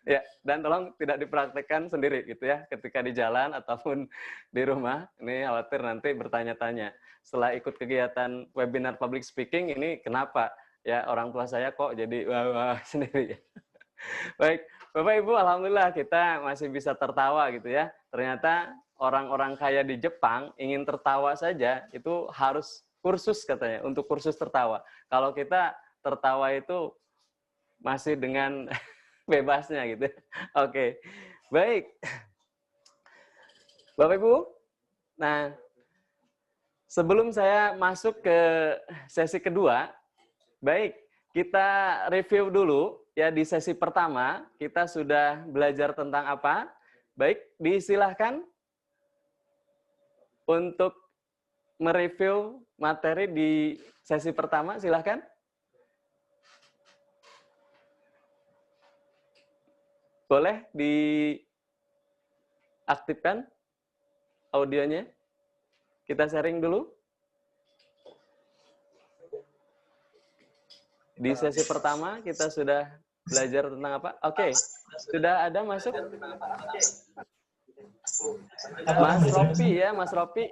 Ya, dan tolong tidak dipraktekkan sendiri gitu ya. Ketika di jalan ataupun di rumah. Ini khawatir nanti bertanya-tanya. Setelah ikut kegiatan webinar public speaking, ini kenapa? Ya, orang tua saya kok jadi wah sendiri. Baik, Bapak Ibu, alhamdulillah kita masih bisa tertawa gitu ya. Ternyata orang-orang kaya di Jepang ingin tertawa saja itu harus kursus katanya untuk kursus tertawa. Kalau kita tertawa itu masih dengan bebasnya gitu. Oke. Baik. Bapak Ibu, nah sebelum saya masuk ke sesi kedua, baik, kita review dulu ya. Di sesi pertama kita sudah belajar tentang apa? Baik, disilahkan untuk mereview materi di sesi pertama, silahkan. Boleh diaktifkan audionya. Kita sharing dulu. Di sesi pertama kita sudah belajar tentang apa? Oke, sudah ada masuk? Mas Ropi ya, Mas Ropi.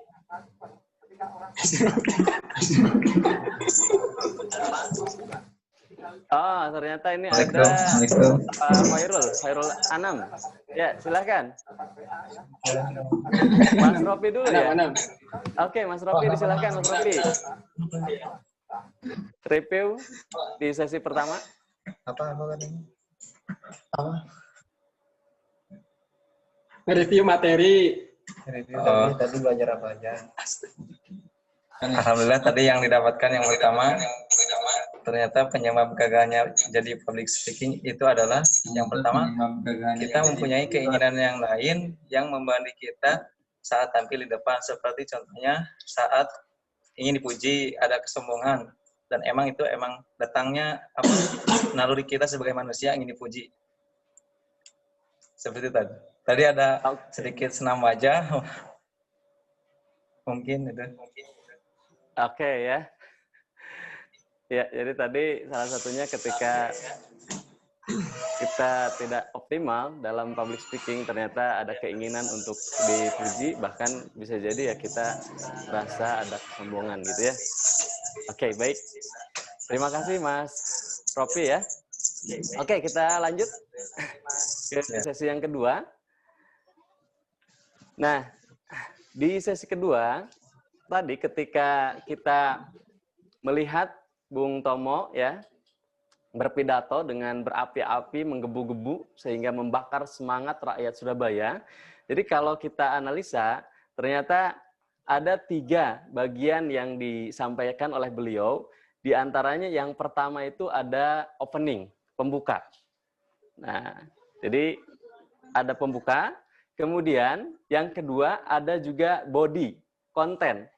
Oh, ternyata ini ada Khairul Anam. Ya, silakan. Mas Ropi dulu ya. Oke, Mas Ropi disilakan, Mas Ropi. Review di sesi pertama. Apa tadi? Apa? Review materi. Review tadi belajar apa aja? Alhamdulillah tadi yang didapatkan yang pertama, ternyata penyebab gagalnya jadi public speaking itu adalah yang pertama, kita mempunyai keinginan yang lain yang membanding kita saat tampil di depan, seperti contohnya saat ingin dipuji, ada kesombongan, dan emang itu emang datangnya apa, naluri kita sebagai manusia ingin dipuji. Seperti tadi. Tadi ada sedikit senam wajah, mungkin itu. Oke ya. Ya, jadi tadi salah satunya ketika kita tidak optimal dalam public speaking, ternyata ada keinginan untuk dipuji, bahkan bisa jadi ya kita merasa ada kesombongan gitu ya. Oke, baik. Terima kasih Mas Rofi ya. Oke, kita lanjut ke sesi yang kedua. Nah, di sesi kedua, tadi ketika kita melihat Bung Tomo ya, berpidato dengan berapi-api, menggebu-gebu, sehingga membakar semangat rakyat Surabaya. Jadi kalau kita analisa, ternyata ada 3 bagian yang disampaikan oleh beliau. Di antaranya yang pertama itu ada opening, pembuka. Nah, jadi ada pembuka. Kemudian yang kedua ada juga body, konten.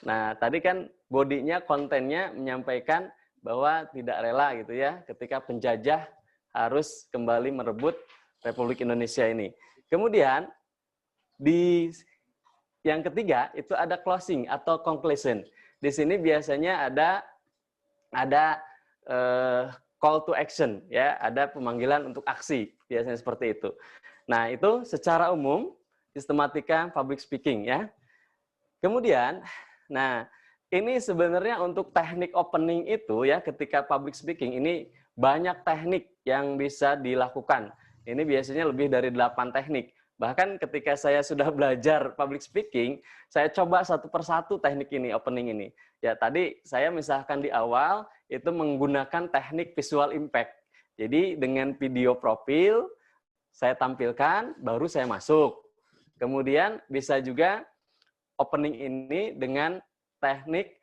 Nah, tadi kan bodinya, kontennya menyampaikan bahwa tidak rela gitu ya ketika penjajah harus kembali merebut Republik Indonesia ini. Kemudian di yang ketiga itu ada closing atau conclusion. Di sini biasanya ada call to action ya, ada pemanggilan untuk aksi, biasanya seperti itu. Nah, itu secara umum sistematika public speaking ya. Kemudian, nah ini sebenarnya untuk teknik opening itu ya, ketika public speaking ini banyak teknik yang bisa dilakukan. Ini biasanya lebih dari 8 teknik. Bahkan ketika saya sudah belajar public speaking, saya coba satu persatu teknik ini, opening ini. Ya, tadi saya misalkan di awal itu menggunakan teknik visual impact. Jadi dengan video profil saya tampilkan, baru saya masuk. Kemudian bisa juga opening ini dengan teknik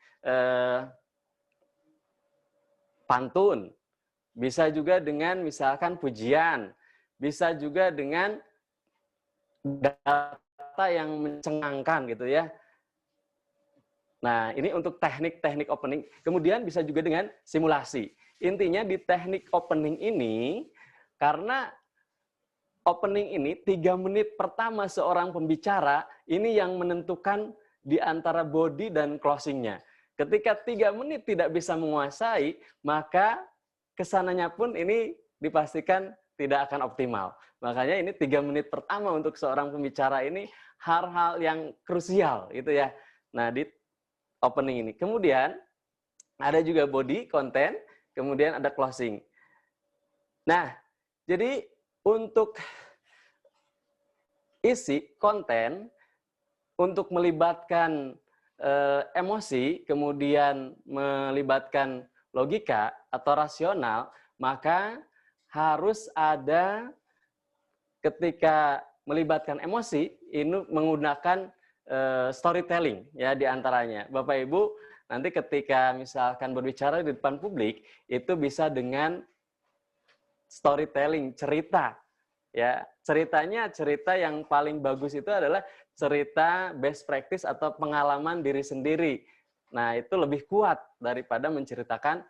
pantun. Bisa juga dengan misalkan pujian. Bisa juga dengan data yang mencengangkan gitu ya. Nah, ini untuk teknik-teknik opening. Kemudian bisa juga dengan simulasi. Intinya di teknik opening ini, karena opening ini 3 menit pertama seorang pembicara, ini yang menentukan di antara body dan closing-nya. Ketika 3 menit tidak bisa menguasai, maka kesananya pun ini dipastikan tidak akan optimal. Makanya ini 3 menit pertama untuk seorang pembicara ini hal-hal yang krusial gitu ya. Nah, di opening ini. Kemudian ada juga body, konten, kemudian ada closing. Nah, jadi untuk isi konten, untuk melibatkan emosi, kemudian melibatkan logika atau rasional, maka harus ada ketika melibatkan emosi, ini menggunakan storytelling ya di antaranya. Bapak Ibu, nanti ketika misalkan berbicara di depan publik, itu bisa dengan storytelling, cerita. Ya, ceritanya cerita yang paling bagus itu adalah cerita best practice atau pengalaman diri sendiri. Nah, itu lebih kuat daripada menceritakan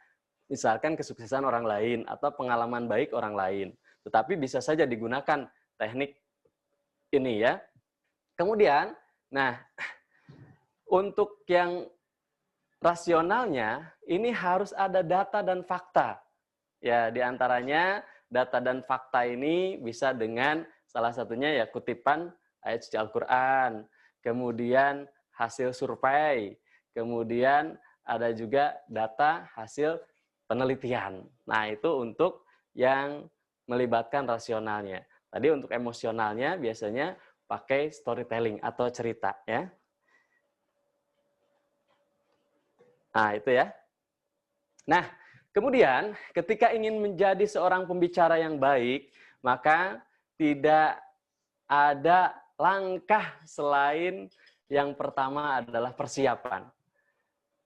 misalkan kesuksesan orang lain atau pengalaman baik orang lain. Tetapi bisa saja digunakan teknik ini ya. Kemudian, nah, untuk yang rasionalnya ini harus ada data dan fakta. Ya, di antaranya data dan fakta ini bisa dengan salah satunya ya kutipan ayat suci Al-Qur'an, kemudian hasil survei, kemudian ada juga data hasil penelitian. Nah, itu untuk yang melibatkan rasionalnya. Tadi untuk emosionalnya biasanya pakai storytelling atau cerita ya. Nah, itu ya. Nah, kemudian ketika ingin menjadi seorang pembicara yang baik, maka tidak ada langkah selain yang pertama adalah persiapan.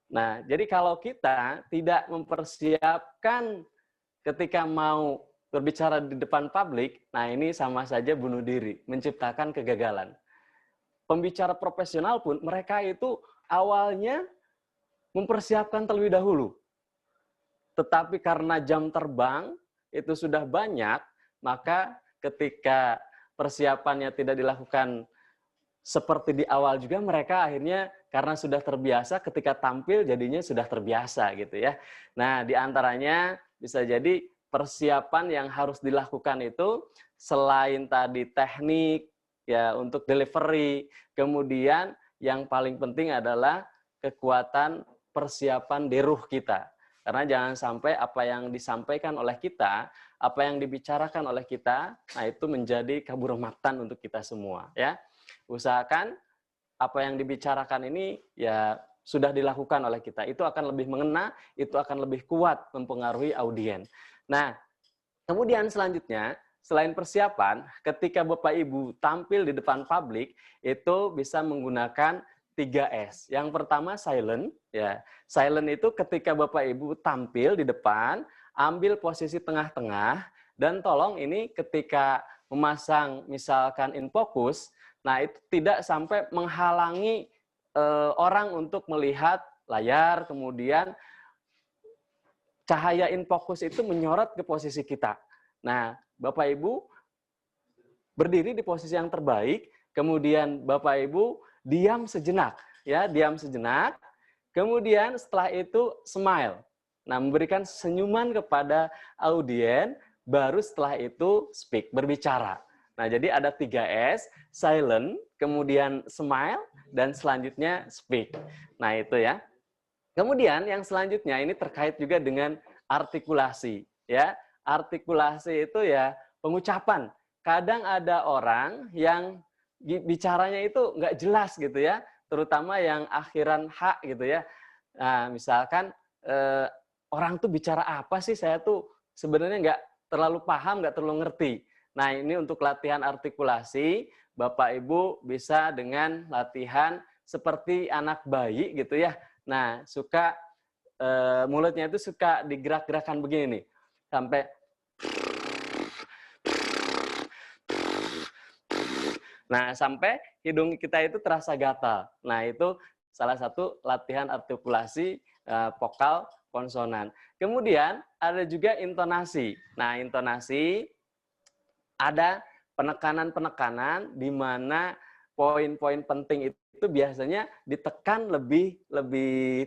Nah, jadi kalau kita tidak mempersiapkan ketika mau berbicara di depan publik, nah ini sama saja bunuh diri, menciptakan kegagalan. Pembicara profesional pun mereka itu awalnya mempersiapkan terlebih dahulu. Tetapi karena jam terbang itu sudah banyak, maka ketika persiapannya tidak dilakukan seperti di awal juga, mereka akhirnya karena sudah terbiasa ketika tampil jadinya sudah terbiasa gitu ya. Nah, di antaranya bisa jadi persiapan yang harus dilakukan itu selain tadi teknik ya untuk delivery, kemudian yang paling penting adalah kekuatan persiapan di ruh kita. Karena jangan sampai apa yang disampaikan oleh kita, apa yang dibicarakan oleh kita, nah itu menjadi kaburmatan untuk kita semua ya. Usahakan apa yang dibicarakan ini ya sudah dilakukan oleh kita. Itu akan lebih mengena, itu akan lebih kuat mempengaruhi audien. Nah, kemudian selanjutnya, selain persiapan, ketika Bapak Ibu tampil di depan publik, itu bisa menggunakan 3S. Yang pertama silent, ya. Silent itu ketika Bapak Ibu tampil di depan, ambil posisi tengah-tengah, dan tolong ini ketika memasang misalkan in focus, nah itu tidak sampai menghalangi orang untuk melihat layar, kemudian cahaya in focus itu menyorot ke posisi kita. Nah, Bapak Ibu berdiri di posisi yang terbaik, kemudian Bapak Ibu diam sejenak, ya, diam sejenak. Kemudian setelah itu smile. Nah, memberikan senyuman kepada audien, baru setelah itu speak, berbicara. Nah, jadi ada 3S, silent, kemudian smile, dan selanjutnya speak. Nah, itu ya. Kemudian yang selanjutnya ini terkait juga dengan artikulasi, ya. Artikulasi itu ya pengucapan. Kadang ada orang yang bicaranya itu nggak jelas gitu ya, terutama yang akhiran H gitu ya. Nah, misalkan orang tuh bicara apa sih, saya tuh sebenarnya nggak terlalu paham, nggak terlalu ngerti. Nah, ini untuk latihan artikulasi, Bapak Ibu bisa dengan latihan seperti anak bayi gitu ya. Nah, suka mulutnya itu suka digerak-gerakan begini nih, sampai nah, sampai hidung kita itu terasa gatal. Nah, itu salah satu latihan artikulasi vokal konsonan. Kemudian ada juga intonasi. Nah, intonasi ada penekanan-penekanan di mana poin-poin penting itu biasanya ditekan lebih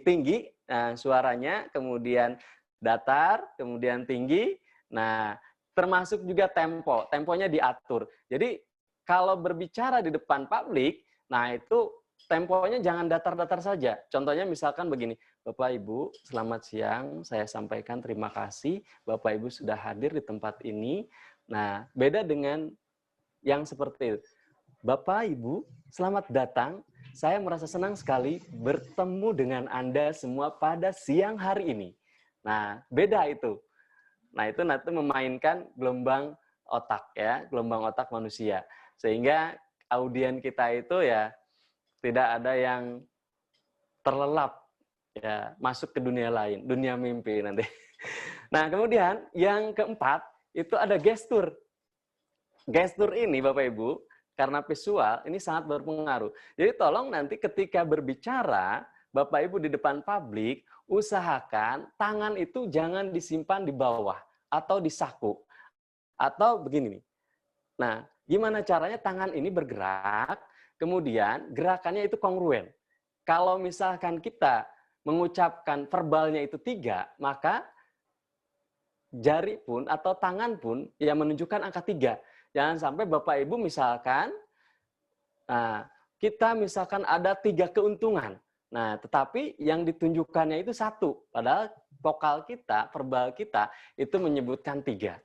tinggi suaranya, kemudian datar, kemudian tinggi. Nah, termasuk juga tempo. Temponya diatur. Jadi kalau berbicara di depan publik, nah itu temponya jangan datar-datar saja. Contohnya misalkan begini, Bapak Ibu, selamat siang, saya sampaikan terima kasih Bapak Ibu sudah hadir di tempat ini. Nah, beda dengan yang seperti itu. Bapak Ibu, selamat datang. Saya merasa senang sekali bertemu dengan Anda semua pada siang hari ini. Nah, beda itu. Nah, itu nanti memainkan gelombang otak ya, gelombang otak manusia. Sehingga audien kita itu ya tidak ada yang terlelap ya masuk ke dunia lain, dunia mimpi nanti. Nah, kemudian yang keempat itu ada gestur. Gestur ini Bapak Ibu karena visual ini sangat berpengaruh. Jadi tolong nanti ketika berbicara Bapak Ibu di depan publik, usahakan tangan itu jangan disimpan di bawah atau di saku. Atau begini nih. Nah, gimana caranya tangan ini bergerak, kemudian gerakannya itu kongruen. Kalau misalkan kita mengucapkan verbalnya itu 3, maka jari pun atau tangan pun yang menunjukkan angka 3. Jangan sampai Bapak Ibu misalkan, nah, kita misalkan ada 3 keuntungan. Nah, tetapi yang ditunjukkannya itu 1. Padahal vokal kita, verbal kita itu menyebutkan 3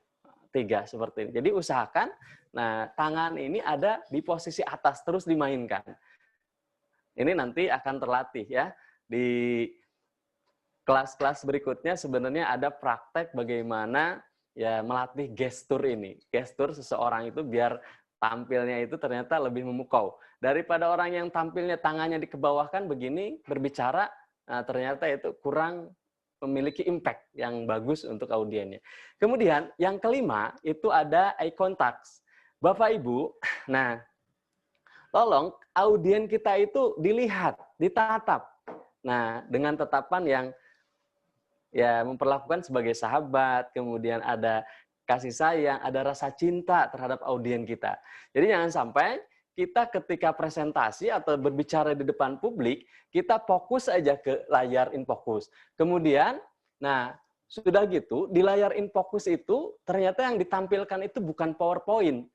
seperti ini. Jadi usahakan, nah tangan ini ada di posisi atas terus dimainkan. Ini nanti akan terlatih ya di kelas-kelas berikutnya. Sebenarnya ada praktek bagaimana ya melatih gestur ini. Gestur seseorang itu biar tampilnya itu ternyata lebih memukau daripada orang yang tampilnya tangannya dikebawahkan begini berbicara. Nah, ternyata itu kurang memiliki impact yang bagus untuk audiennya. Kemudian yang kelima itu ada eye contact. Bapak Ibu, nah tolong audien kita itu dilihat, ditatap. Nah, dengan tatapan yang ya memperlakukan sebagai sahabat, kemudian ada kasih sayang, ada rasa cinta terhadap audien kita. Jadi jangan sampai kita ketika presentasi atau berbicara di depan publik, kita fokus aja ke layar in focus. Kemudian, nah sudah gitu di layar InFocus itu ternyata yang ditampilkan itu bukan PowerPoint.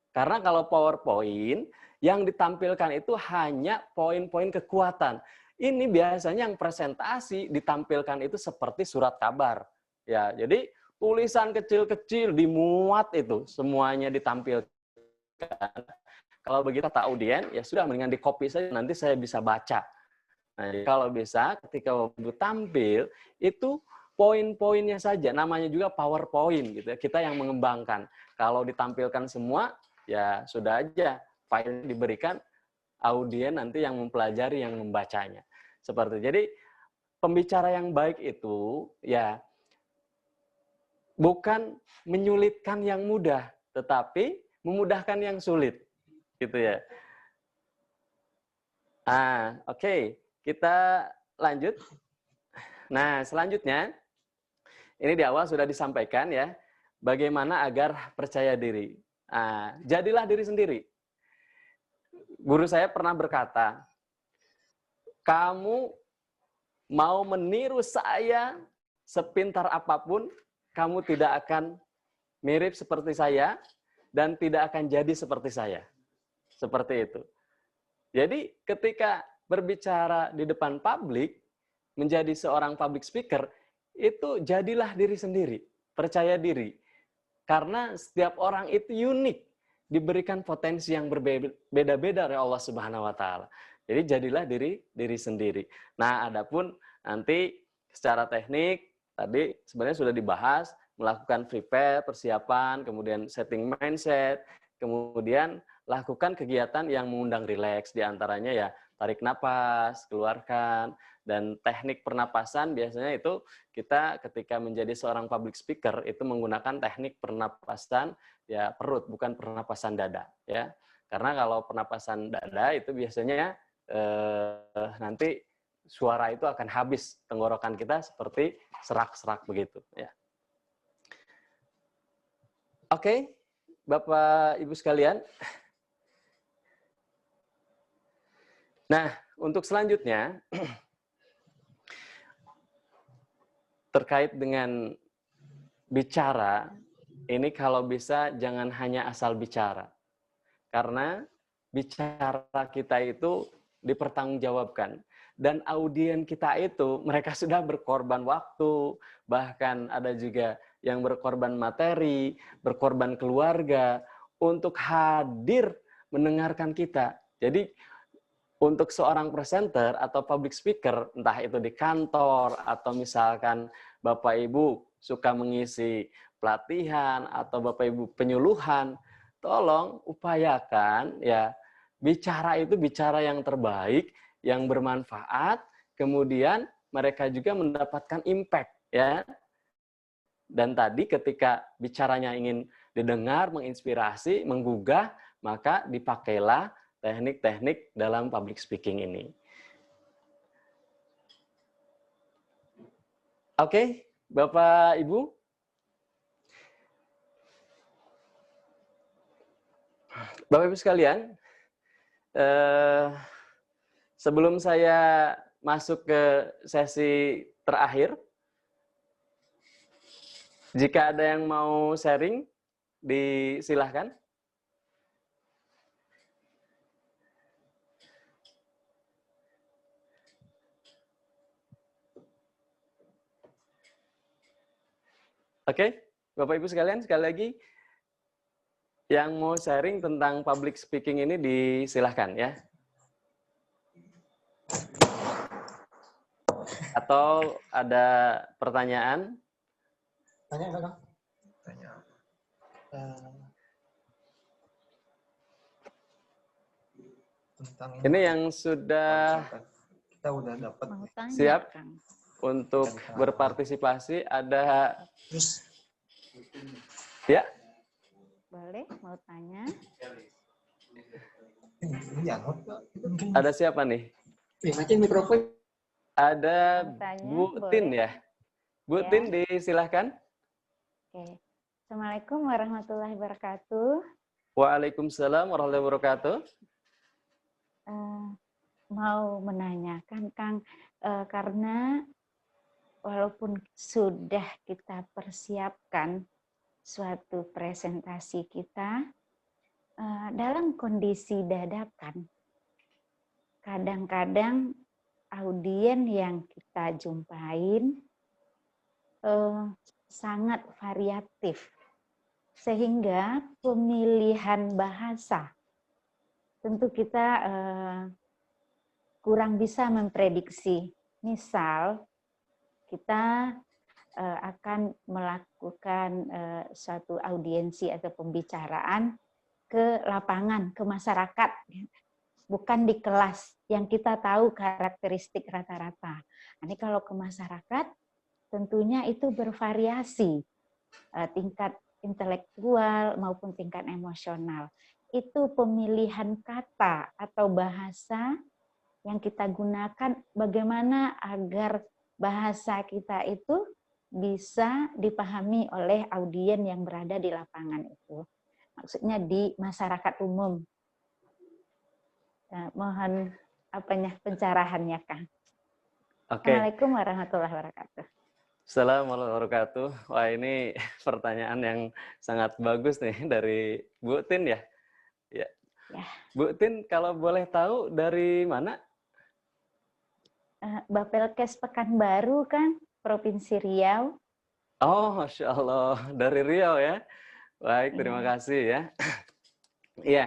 Karena kalau PowerPoint yang ditampilkan itu hanya poin-poin kekuatan. Ini biasanya yang presentasi ditampilkan itu seperti surat kabar. Ya, jadi tulisan kecil-kecil dimuat itu semuanya ditampilkan. Kalau begitu kata audien, ya sudah mendingan di copy saja, nanti saya bisa baca. Nah, kalau bisa ketika Ibu tampil itu poin-poinnya saja, namanya juga PowerPoint gitu ya. Kita yang mengembangkan. Kalau ditampilkan semua, ya sudah aja file diberikan audien nanti yang mempelajari, yang membacanya. Seperti jadi pembicara yang baik itu ya bukan menyulitkan yang mudah, tetapi memudahkan yang sulit. Gitu ya. Oke. Kita lanjut. Nah, selanjutnya, ini di awal sudah disampaikan ya, bagaimana agar percaya diri. Jadilah diri sendiri. Guru saya pernah berkata, kamu mau meniru saya sepintar apapun, kamu tidak akan mirip seperti saya, dan tidak akan jadi seperti saya. Seperti itu. Jadi ketika berbicara di depan publik, menjadi seorang public speaker, itu jadilah diri sendiri, percaya diri. Karena setiap orang itu unik, diberikan potensi yang berbeda-beda oleh Allah Subhanahu wa taala. Jadi jadilah diri sendiri. Nah, adapun nanti secara teknik tadi sebenarnya sudah dibahas, melakukan prepare, persiapan, kemudian setting mindset, kemudian lakukan kegiatan yang mengundang rileks, diantaranya ya tarik napas, keluarkan, dan teknik pernapasan biasanya itu kita ketika menjadi seorang public speaker itu menggunakan teknik pernapasan ya perut, bukan pernapasan dada ya. Karena kalau pernapasan dada itu biasanya nanti suara itu akan habis, tenggorokan kita seperti serak-serak begitu ya. Oke, Bapak Ibu sekalian. Nah, untuk selanjutnya terkait dengan bicara, ini kalau bisa jangan hanya asal bicara. Karena bicara kita itu dipertanggungjawabkan. Dan audien kita itu, mereka sudah berkorban waktu, bahkan ada juga yang berkorban materi, berkorban keluarga, untuk hadir mendengarkan kita. Jadi, untuk seorang presenter atau public speaker, entah itu di kantor, atau misalkan Bapak Ibu suka mengisi pelatihan, atau Bapak Ibu penyuluhan, tolong upayakan ya bicara itu bicara yang terbaik, yang bermanfaat, kemudian mereka juga mendapatkan impact ya. Dan tadi ketika bicaranya ingin didengar, menginspirasi, menggugah, maka dipakailah teknik-teknik dalam public speaking ini. Oke, Bapak Ibu. Bapak Ibu sekalian, sebelum saya masuk ke sesi terakhir, jika ada yang mau sharing, disilahkan. Oke, Bapak Ibu sekalian, sekali lagi, yang mau sharing tentang public speaking ini disilahkan ya. Atau ada pertanyaan? Tanya enggak, Kang? Tanya. Tentang Ini yang sudah kita udah dapat siap untuk berpartisipasi ada terus ya. Boleh, mau tanya? Ada siapa nih? Makin mikrofon. Ada Tanya, Bu boleh? Tin ya. Bu Ya. Tin disilahkan. Oke. Assalamualaikum warahmatullahi wabarakatuh. Waalaikumsalam warahmatullahi wabarakatuh. Mau menanyakan, Kang, karena walaupun sudah kita persiapkan suatu presentasi kita, dalam kondisi dadakan, kadang-kadang audien yang kita jumpain sangat variatif, sehingga pemilihan bahasa tentu kita kurang bisa memprediksi. Misal, kita akan melakukan suatu audiensi atau pembicaraan ke lapangan, ke masyarakat, bukan di kelas yang kita tahu karakteristik rata-rata. Ini kalau ke masyarakat, tentunya itu bervariasi tingkat intelektual maupun tingkat emosional. Itu pemilihan kata atau bahasa yang kita gunakan, bagaimana agar bahasa kita itu bisa dipahami oleh audien yang berada di lapangan itu. Maksudnya di masyarakat umum. Mohon pencerahannya, Kang. Oke. Assalamualaikum warahmatullahi wabarakatuh. Assalamualaikum warahmatullahi wabarakatuh. Wah, ini pertanyaan yang sangat bagus nih dari Bu Tin ya. Ya. Bu Tin, kalau boleh tahu dari mana? Bapelkes Pekanbaru, kan, Provinsi Riau. Oh, Masya Allah, dari Riau ya. Baik, terima kasih ya. Iya,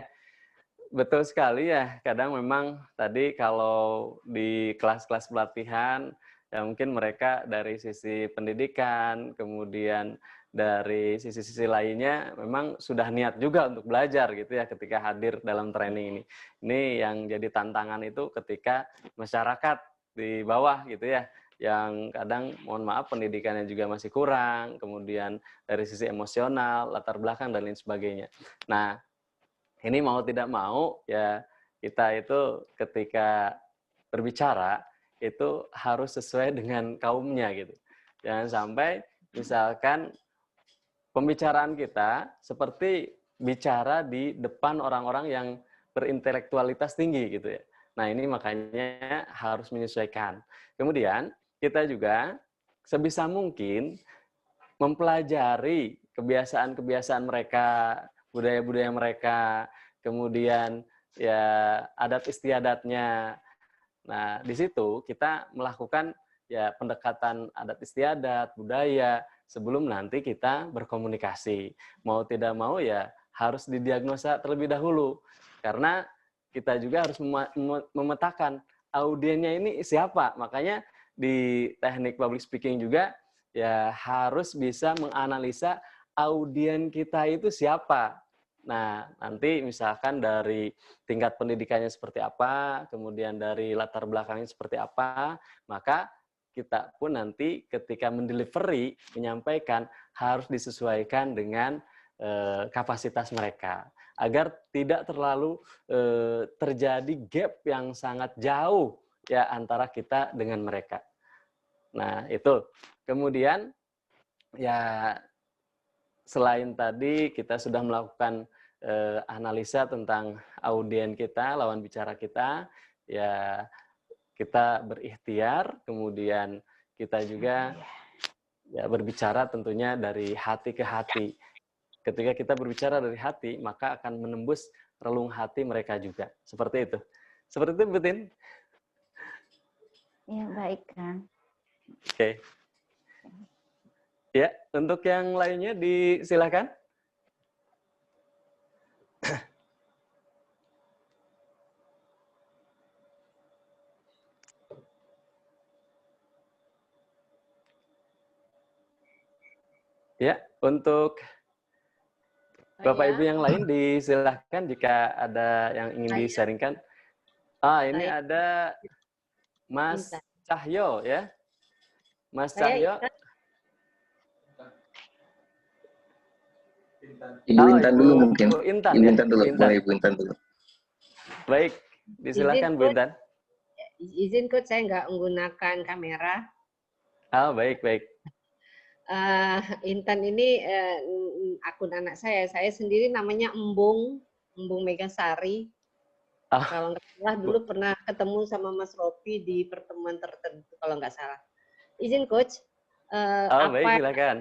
betul sekali ya. Kadang memang tadi kalau di kelas-kelas pelatihan, ya mungkin mereka dari sisi pendidikan, kemudian dari sisi-sisi lainnya memang sudah niat juga untuk belajar gitu ya ketika hadir dalam training ini. Ini yang jadi tantangan itu ketika masyarakat di bawah gitu ya, yang kadang mohon maaf pendidikannya juga masih kurang, kemudian dari sisi emosional, latar belakang dan lain sebagainya. Nah, ini mau tidak mau ya kita itu ketika berbicara itu harus sesuai dengan kaumnya gitu. Jangan sampai misalkan pembicaraan kita seperti bicara di depan orang-orang yang berintelektualitas tinggi gitu ya. Nah, ini makanya harus menyesuaikan. Kemudian kita juga sebisa mungkin mempelajari kebiasaan-kebiasaan mereka, budaya-budaya mereka, kemudian ya adat istiadatnya. Nah, di situ kita melakukan ya pendekatan adat istiadat, budaya sebelum nanti kita berkomunikasi. Mau tidak mau ya harus didiagnosa terlebih dahulu. Karena kita juga harus memetakan audiennya ini siapa. Makanya di teknik public speaking juga ya harus bisa menganalisa audien kita itu siapa. Nah, nanti misalkan dari tingkat pendidikannya seperti apa, kemudian dari latar belakangnya seperti apa, maka kita pun nanti ketika mendelivery, menyampaikan harus disesuaikan dengan kapasitas mereka. Agar tidak terlalu terjadi gap yang sangat jauh ya antara kita dengan mereka. Nah, itu. Kemudian ya selain tadi kita sudah melakukan analisa tentang audien kita, lawan bicara kita, ya kita berikhtiar, kemudian kita juga ya berbicara tentunya dari hati ke hati. Ketika kita berbicara dari hati, maka akan menembus relung hati mereka juga. Seperti itu. Seperti itu, Bu Tin? Ya, baik, Kang. Oke. Ya, untuk yang lainnya disilakan. Ya, untuk Bapak Ibu yang lain disilahkan jika ada yang ingin di-sharingkan. Ini ada Mas Cahyo ya. Mas Cahyo. Ibu Intan dulu mungkin. Ibu Intan, Ibu Intan dulu. Intan. Boleh Ibu Intan dulu. Baik, disilakan Bu Intan. Izin Coach, saya nggak menggunakan kamera. Baik, baik. Intan ini akun anak saya sendiri namanya Embung Megasari. Kalau nggak salah dulu pernah ketemu sama Mas Rofi di pertemuan tertentu kalau nggak salah. Izin Coach. Baik, silakan.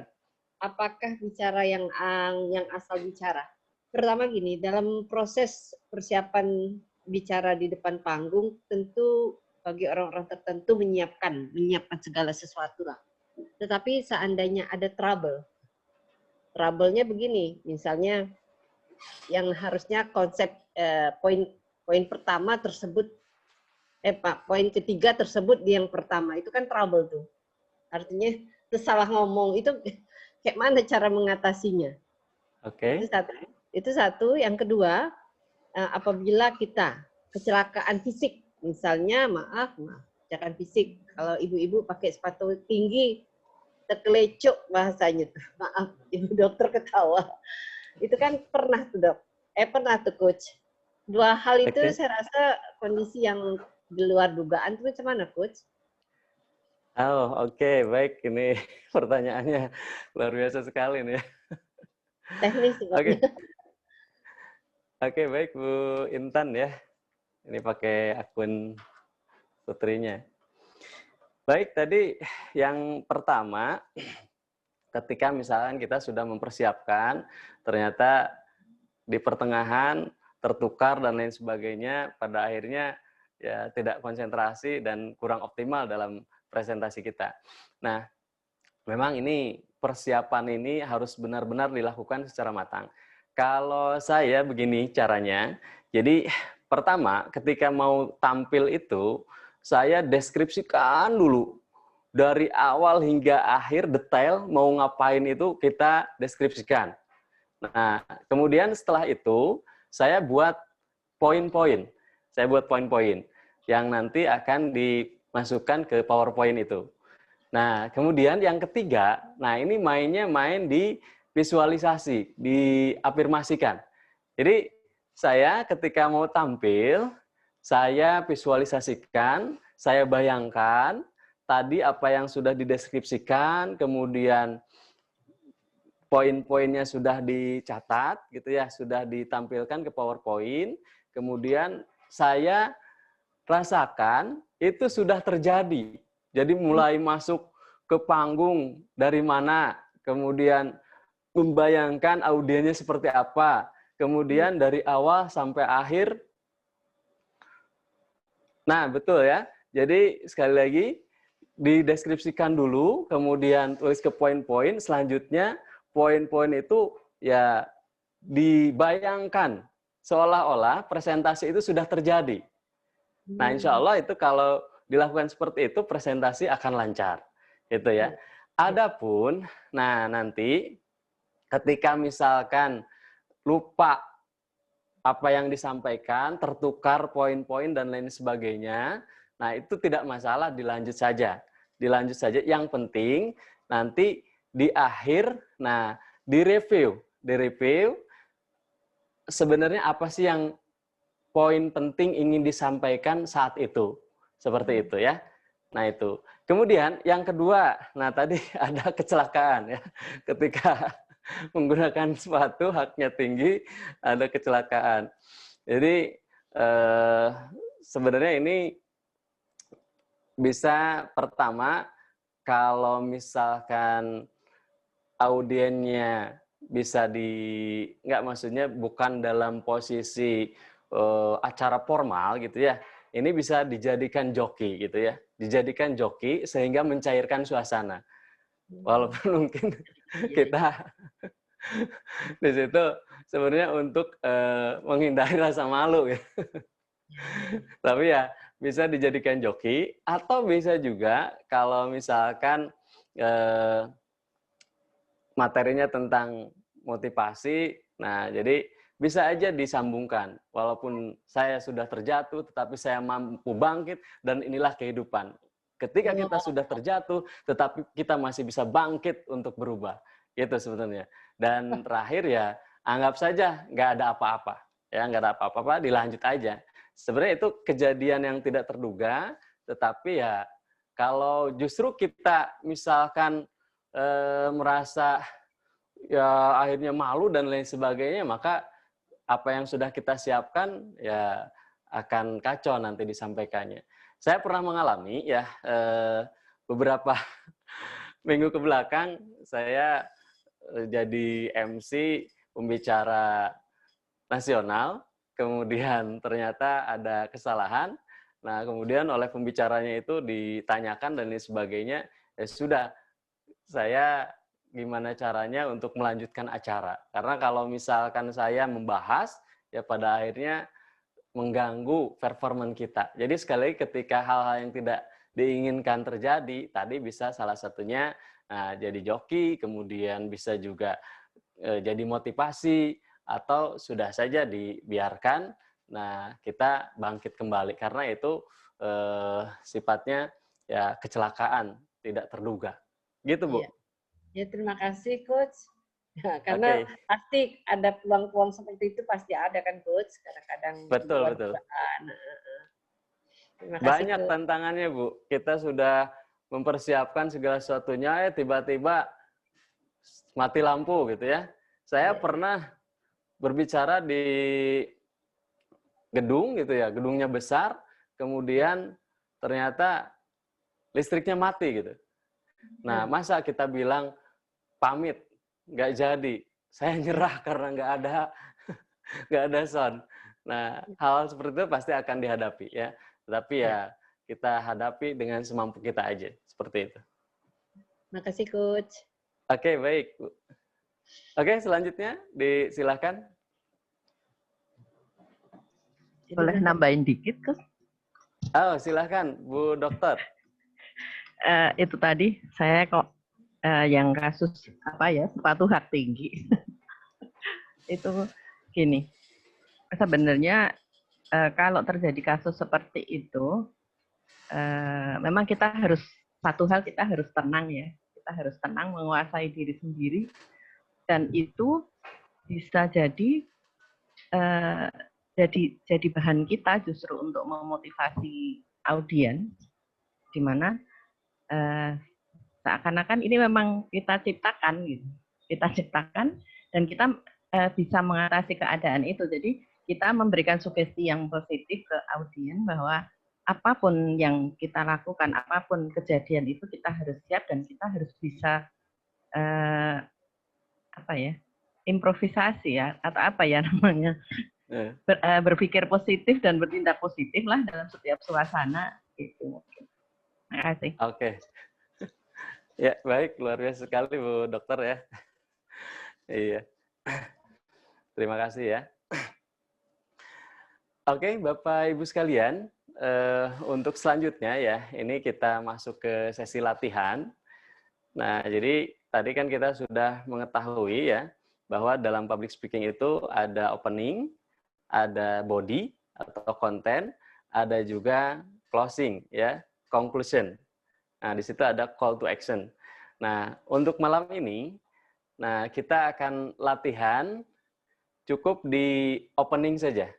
Apakah bicara yang asal bicara? Pertama gini, dalam proses persiapan bicara di depan panggung, tentu bagi orang-orang tertentu menyiapkan segala sesuatu lah. Tetapi seandainya ada trouble-nya begini, misalnya yang harusnya konsep poin pertama tersebut, poin ketiga tersebut di yang pertama, itu kan trouble tuh. Artinya itu salah ngomong, itu kayak mana cara mengatasinya? Oke. Itu satu. Yang kedua, apabila kita kecelakaan fisik, misalnya kecelakaan fisik, kalau ibu-ibu pakai sepatu tinggi, terkelecuk bahasanya, maaf, ibu dokter ketawa. Itu kan pernah tuh dok, pernah tuh coach. Dua hal itu saya rasa kondisi yang di luar dugaan itu macam mana coach? Oke, baik. Ini pertanyaannya luar biasa sekali nih. Teknis. Oke, baik Bu Intan ya. Ini pakai akun putrinya. Baik, tadi yang pertama, ketika misalkan kita sudah mempersiapkan, ternyata di pertengahan tertukar dan lain sebagainya, pada akhirnya ya tidak konsentrasi dan kurang optimal dalam presentasi kita. Nah, memang ini persiapan ini harus benar-benar dilakukan secara matang. Kalau saya begini caranya, jadi pertama ketika mau tampil itu, saya deskripsikan dulu. Dari awal hingga akhir detail mau ngapain itu kita deskripsikan. Nah, kemudian setelah itu saya buat poin-poin. Saya buat poin-poin yang nanti akan dimasukkan ke PowerPoint itu. Nah, kemudian yang ketiga, nah ini main di visualisasi, diafirmasikan. Jadi saya ketika mau tampil, saya visualisasikan, saya bayangkan tadi apa yang sudah dideskripsikan, kemudian poin-poinnya sudah dicatat, gitu ya, sudah ditampilkan ke PowerPoint, kemudian saya rasakan itu sudah terjadi. Jadi mulai masuk ke panggung dari mana, kemudian membayangkan audiennya seperti apa, kemudian dari awal sampai akhir. Nah, betul ya. Jadi sekali lagi dideskripsikan dulu, kemudian tulis ke poin-poin, selanjutnya poin-poin itu ya dibayangkan seolah-olah presentasi itu sudah terjadi. Nah, insya Allah itu kalau dilakukan seperti itu presentasi akan lancar, gitu ya. Adapun, nah nanti ketika misalkan lupa apa yang disampaikan, tertukar poin-poin dan lain sebagainya, nah itu tidak masalah, dilanjut saja. Dilanjut saja, yang penting nanti di akhir, nah direview sebenarnya apa sih yang poin penting ingin disampaikan saat itu. Seperti itu ya. Nah itu. Kemudian yang kedua, nah tadi ada kecelakaan ya. Ketika menggunakan sepatu haknya tinggi, ada kecelakaan. Jadi sebenarnya ini bisa pertama kalau misalkan audiennya bisa nggak, maksudnya bukan dalam posisi acara formal gitu ya. Ini bisa dijadikan joki gitu ya. Dijadikan joki sehingga mencairkan suasana. Walaupun mungkin kita di situ sebenarnya untuk menghindari rasa malu ya. Tapi ya bisa dijadikan joki, atau bisa juga kalau misalkan materinya tentang motivasi, nah jadi bisa aja disambungkan. Walaupun saya sudah terjatuh, tetapi saya mampu bangkit, dan inilah kehidupan. Ketika kita sudah terjatuh, tetapi kita masih bisa bangkit untuk berubah. Itu sebenarnya. Dan terakhir ya, anggap saja nggak ada apa-apa. Ya, nggak ada apa-apa, dilanjut aja. Sebenarnya itu kejadian yang tidak terduga, tetapi ya kalau justru kita misalkan merasa ya akhirnya malu dan lain sebagainya, maka apa yang sudah kita siapkan ya akan kacau nanti disampaikannya. Saya pernah mengalami ya beberapa minggu ke belakang saya jadi MC pembicara nasional, kemudian ternyata ada kesalahan. Nah, kemudian oleh pembicaranya itu ditanyakan dan lain sebagainya. Ya sudah, saya gimana caranya untuk melanjutkan acara. Karena kalau misalkan saya membahas, ya pada akhirnya mengganggu performan kita. Jadi sekali lagi ketika hal-hal yang tidak diinginkan terjadi, tadi bisa salah satunya jadi joki, kemudian bisa juga jadi motivasi, atau sudah saja dibiarkan, nah kita bangkit kembali. Karena itu sifatnya ya kecelakaan, tidak terduga. Gitu, Bu. Ya, terima kasih, Coach. Ya, karena pasti ada peluang-peluang seperti itu pasti ada kan, Coach. Kadang-kadang betul. Terima kasih, banyak Coach. tantangannya, Bu. Kita sudah mempersiapkan segala sesuatunya, tiba-tiba mati lampu gitu ya. Saya pernah berbicara di gedung gitu ya, gedungnya besar, kemudian ternyata listriknya mati gitu. Nah, masa kita bilang pamit, nggak jadi, saya nyerah karena nggak ada sound. Nah, hal seperti itu pasti akan dihadapi ya. Tapi ya kita hadapi dengan semampu kita aja, seperti itu. Makasih, Coach. Oke, baik, Bu. Oke, selanjutnya disilahkan. Boleh nambahin dikit, Coach? Oh, silahkan, Bu Dokter. Itu tadi saya kok yang kasus sepatu hak tinggi. Itu gini, sebenarnya kalau terjadi kasus seperti itu, memang kita harus kita harus tenang ya. Kita harus tenang, menguasai diri sendiri, dan itu bisa jadi bahan kita justru untuk memotivasi audiens, di mana seakan-akan ini memang kita ciptakan gitu. Kita ciptakan dan kita bisa mengatasi keadaan itu. Jadi kita memberikan sugesti yang positif ke audiens bahwa apapun yang kita lakukan, apapun kejadian itu kita harus siap dan kita harus bisa improvisasi ya, atau apa ya namanya, berpikir positif dan bertindak positif lah dalam setiap suasana itu. Terima kasih. Oke. Ya, baik, luar biasa sekali Bu Dokter ya. Iya. Terima kasih ya. Oke, Bapak Ibu sekalian, untuk selanjutnya ya, ini kita masuk ke sesi latihan. Nah, jadi tadi kan kita sudah mengetahui ya, bahwa dalam public speaking itu ada opening, ada body atau konten, ada juga closing ya, conclusion. Nah, di situ ada call to action. Nah, untuk malam ini, nah kita akan latihan cukup di opening saja.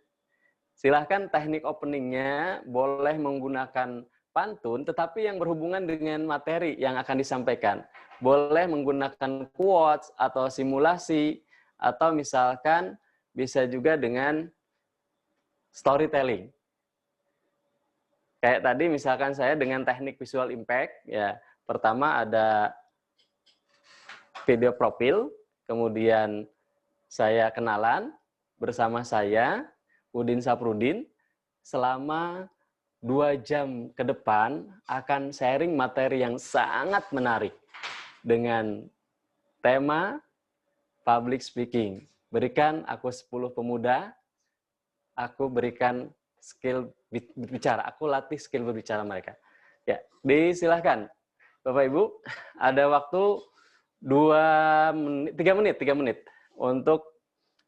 Silahkan teknik openingnya boleh menggunakan pantun, tetapi yang berhubungan dengan materi yang akan disampaikan. Boleh menggunakan quotes atau simulasi, atau misalkan bisa juga dengan storytelling. Kayak tadi misalkan saya dengan teknik visual impact, ya pertama ada video profil, kemudian saya kenalan bersama saya, Udin Saprudin, selama 2 jam ke depan akan sharing materi yang sangat menarik dengan tema public speaking. Berikan aku 10 pemuda, aku berikan skill berbicara, aku latih skill berbicara mereka. Ya, disilahkan Bapak Ibu, ada waktu 3 menit untuk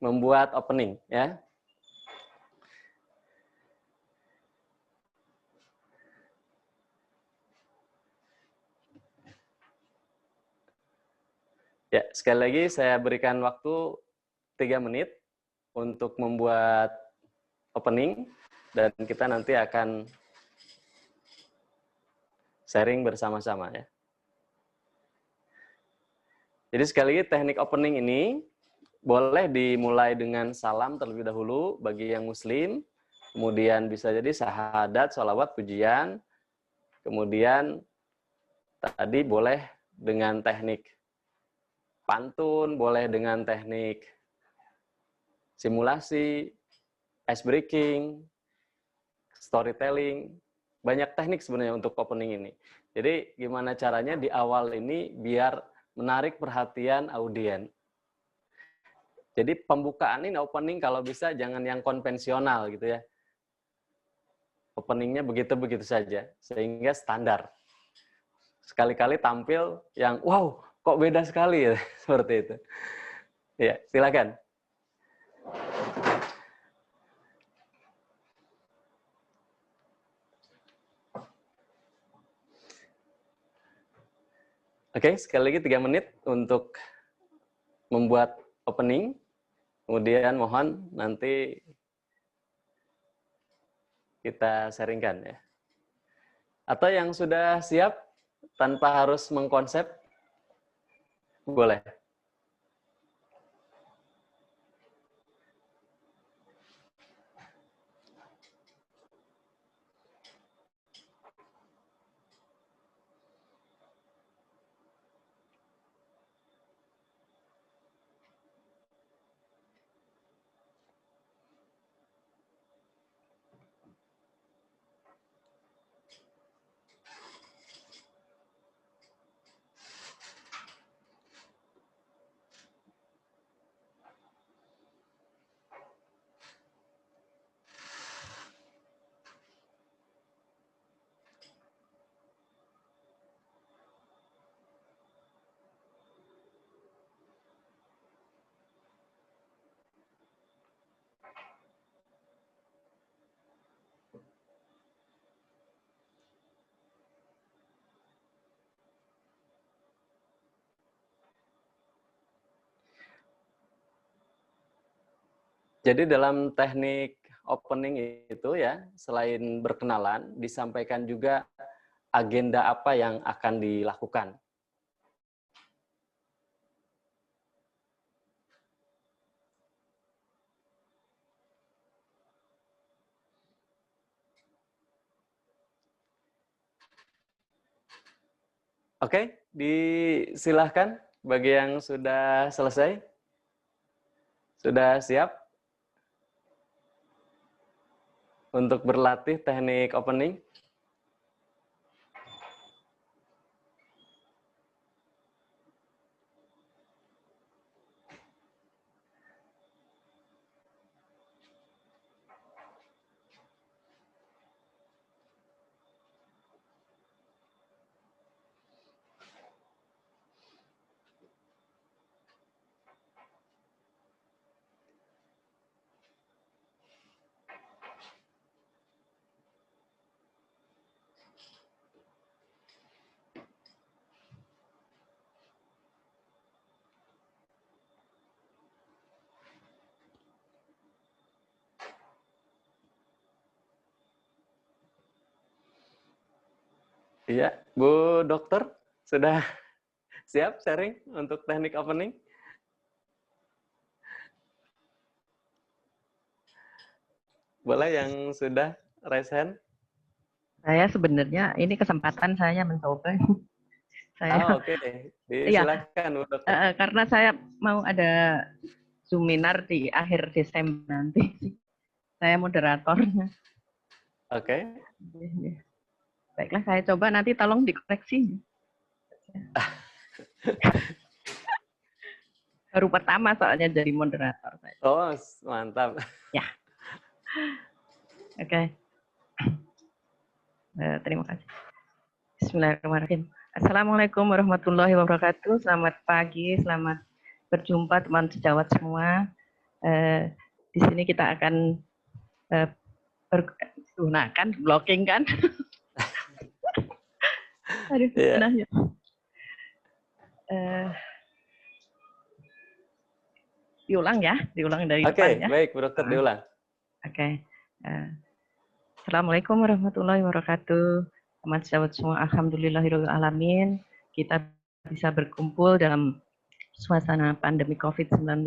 membuat opening ya. Ya, sekali lagi saya berikan waktu 3 menit untuk membuat opening dan kita nanti akan sharing bersama-sama ya. Jadi sekali lagi teknik opening ini boleh dimulai dengan salam terlebih dahulu bagi yang muslim, kemudian bisa jadi syahadat, sholawat, pujian, kemudian tadi boleh dengan teknik pantun, boleh dengan teknik simulasi, ice breaking, storytelling. Banyak teknik sebenarnya untuk opening ini. Jadi gimana caranya di awal ini biar menarik perhatian audien. Jadi pembukaan ini opening kalau bisa jangan yang konvensional gitu ya. Openingnya begitu-begitu saja sehingga standar. Sekali-kali tampil yang wow, kok beda sekali ya seperti itu. Ya, silakan. Oke, sekali lagi 3 menit untuk membuat opening. Kemudian mohon nanti kita sharingkan ya. Atau yang sudah siap tanpa harus mengkonsep, boleh. Jadi dalam teknik opening itu ya, selain berkenalan, disampaikan juga agenda apa yang akan dilakukan. Oke, disilahkan bagi yang sudah selesai. Sudah siap untuk berlatih teknik opening? Iya, Bu Dokter, sudah siap sharing untuk teknik opening? Boleh yang sudah raise hand? Saya sebenarnya ini kesempatan saya mencoba. Saya, oke. Silakan, Bu Dokter. Karena saya mau ada seminar di akhir Desember nanti. Saya moderatornya. Oke. Baiklah, saya coba nanti tolong dikoreksi. Baru pertama soalnya jadi moderator. Oh, mantap. Ya. Oke. Terima kasih. Bismillahirrahmanirrahim. Assalamualaikum warahmatullahi wabarakatuh. Selamat pagi, selamat berjumpa teman sejawat semua. Di sini kita akan gunakan blocking kan? Aduh, nah, ya. Diulang ya, diulang dari depan ya. Oke, baik, Bu Dokter, diulang. Oke. Assalamualaikum warahmatullahi wabarakatuh. Teman sejawat semua, alhamdulillahirrahmanirrahim. Kita bisa berkumpul dalam suasana pandemi COVID-19,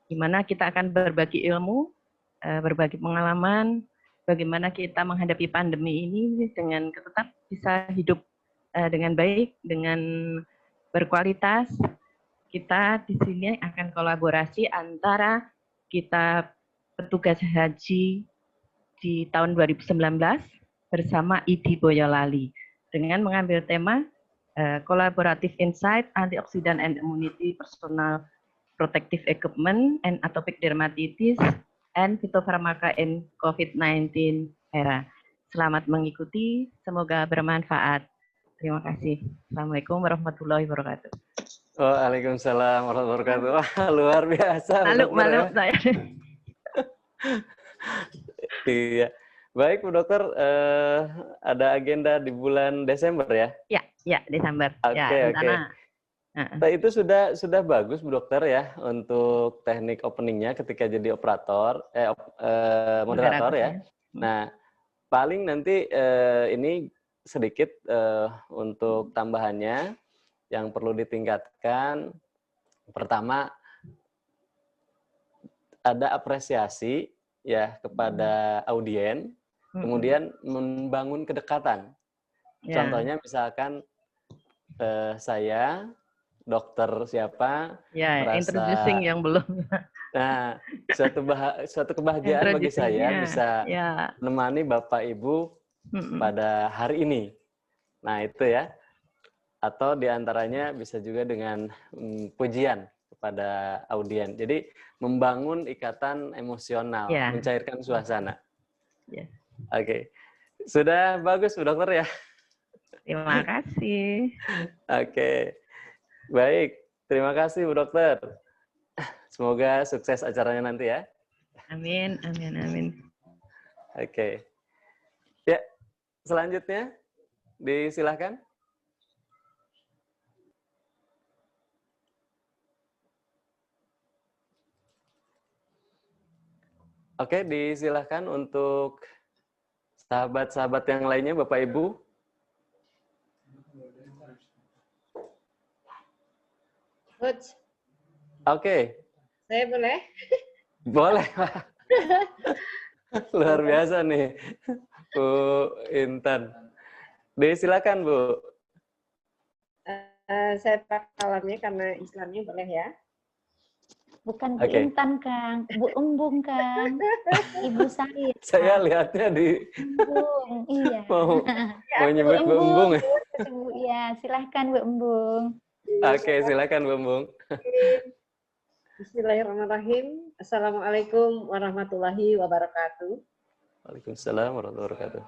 di mana kita akan berbagi ilmu, berbagi pengalaman, bagaimana kita menghadapi pandemi ini dengan tetap bisa hidup dengan baik, dengan berkualitas. Kita di sini akan kolaborasi antara kita petugas haji di tahun 2019 bersama IDI Boyolali dengan mengambil tema Collaborative Insight, Antioxidant and Immunity, Personal Protective Equipment, and Atopic Dermatitis, and Phytopharmaka in COVID-19 era. Selamat mengikuti, semoga bermanfaat. Terima kasih. Assalamualaikum warahmatullahi wabarakatuh. Waalaikumsalam warahmatullahi wabarakatuh. Wah, luar biasa. Malu saya. Iya. Baik, Bu Dokter, ada agenda di bulan Desember ya? Ya, Desember. Oke. Nah, itu sudah bagus, Bu Dokter ya, untuk teknik openingnya ketika jadi moderator ya. Nah, paling nanti ini sedikit untuk tambahannya yang perlu ditingkatkan. Pertama, ada apresiasi ya kepada audien. Kemudian membangun kedekatan. Contohnya misalkan saya, dokter siapa, merasa, introducing yang belum. Nah, suatu kebahagiaan bagi saya bisa menemani Bapak Ibu pada hari ini. Nah, itu ya. Atau diantaranya bisa juga dengan pujian kepada audien. Jadi membangun ikatan emosional, mencairkan suasana. Oke. Sudah bagus, Bu Dokter ya? Terima kasih. Oke. Baik, terima kasih Bu Dokter. Semoga sukses acaranya nanti ya. Amin. Oke. Ya, selanjutnya disilahkan. Oke, disilahkan untuk sahabat-sahabat yang lainnya, Bapak Ibu. Coach. Oke. Saya boleh? Boleh, Pak. Luar biasa nih, Bu Intan. Disilakan, Bu. Saya pakai kalamnya karena Islamnya boleh ya. Bukan Bu Intan, Kang. Bu Embung, Kang. Ibu saya. Saya lihatnya di... Embung, iya. Mau nyebut Bu Embung. Iya, silahkan Bu Embung. Oke, silakan Bu Embung. Bismillahirrahmanirrahim. Assalamualaikum warahmatullahi wabarakatuh. Waalaikumsalam warahmatullahi wabarakatuh.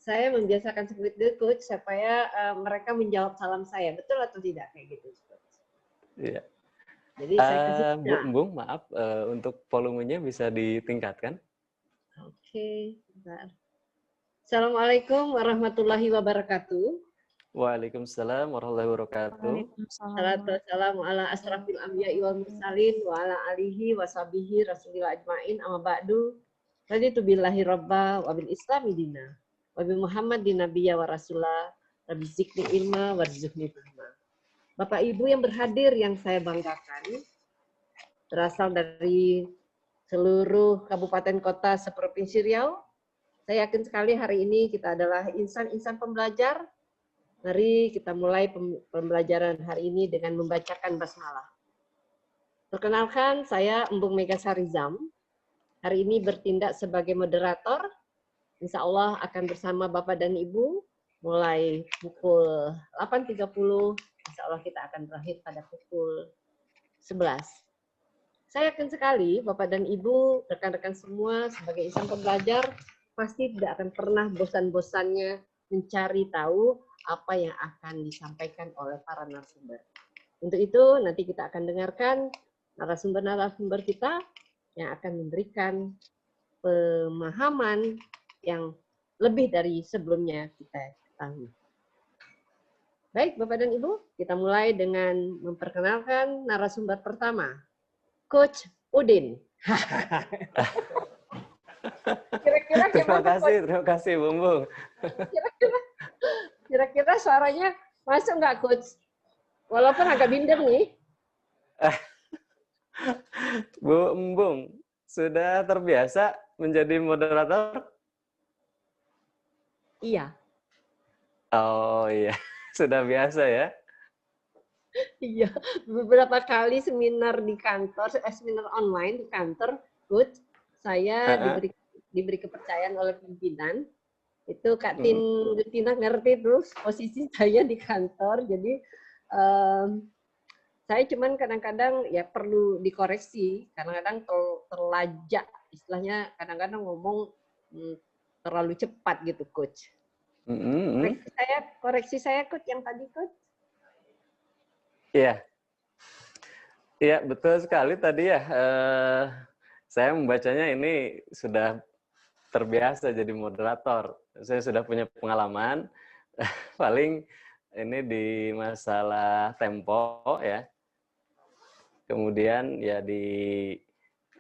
Saya membiasakan seperti itu, Coach, supaya mereka menjawab salam saya. Betul atau tidak? Kayak gitu, Coach. Iya. Jadi saya kasih Bu Embung, maaf, untuk volumenya bisa ditingkatkan. Oke, bentar. Assalamualaikum warahmatullahi wabarakatuh. Waalaikumsalam warahmatullahi wabarakatuh. Salatu wassalamu ala asrafil anbiya'i wal mursalin wa ala alihi wa sahbihi rasulillah ajmain amma ba'du. Raditu billahi rabba wa bil islami dina wa bi muhammadin nabiyya wa rasulah wa bi zikri ilma warzuqni fahma. Bapak Ibu yang berhadir yang saya banggakan berasal dari seluruh kabupaten kota seprovinsi Riau. Saya yakin sekali hari ini kita adalah insan-insan pembelajar. Mari kita mulai pembelajaran hari ini dengan membacakan basmalah. Perkenalkan, saya Embung Megasari Zam. Hari ini bertindak sebagai moderator. Insya Allah akan bersama Bapak dan Ibu mulai pukul 8.30. Insya Allah kita akan berakhir pada pukul 11. Saya yakin sekali Bapak dan Ibu, rekan-rekan semua sebagai insan pembelajar, pasti tidak akan pernah bosan-bosannya mencari tahu apa yang akan disampaikan oleh para narasumber. Untuk itu, nanti kita akan dengarkan narasumber-narasumber kita yang akan memberikan pemahaman yang lebih dari sebelumnya kita ketahui. Baik, Bapak dan Ibu, kita mulai dengan memperkenalkan narasumber pertama, Coach Udin. Terima kasih, Bu Embung. Kira-kira suaranya masuk nggak, Coach? Walaupun agak binder nih. Bu Embung, sudah terbiasa menjadi moderator? Iya. Oh iya, sudah biasa ya. Iya, beberapa kali seminar di kantor, seminar online di kantor, Coach, saya diberi kepercayaan oleh pimpinan. Itu Kak Tin Gutina ngerti terus posisi saya di kantor, jadi saya cuman kadang-kadang ya perlu dikoreksi, kadang-kadang terlajak, istilahnya kadang-kadang ngomong terlalu cepat gitu, Coach. Koreksi saya, Coach, yang tadi, Coach. Iya. Iya, betul sekali tadi ya. Saya membacanya ini sudah terbiasa jadi moderator. Saya sudah punya pengalaman, paling ini di masalah tempo ya. Kemudian ya di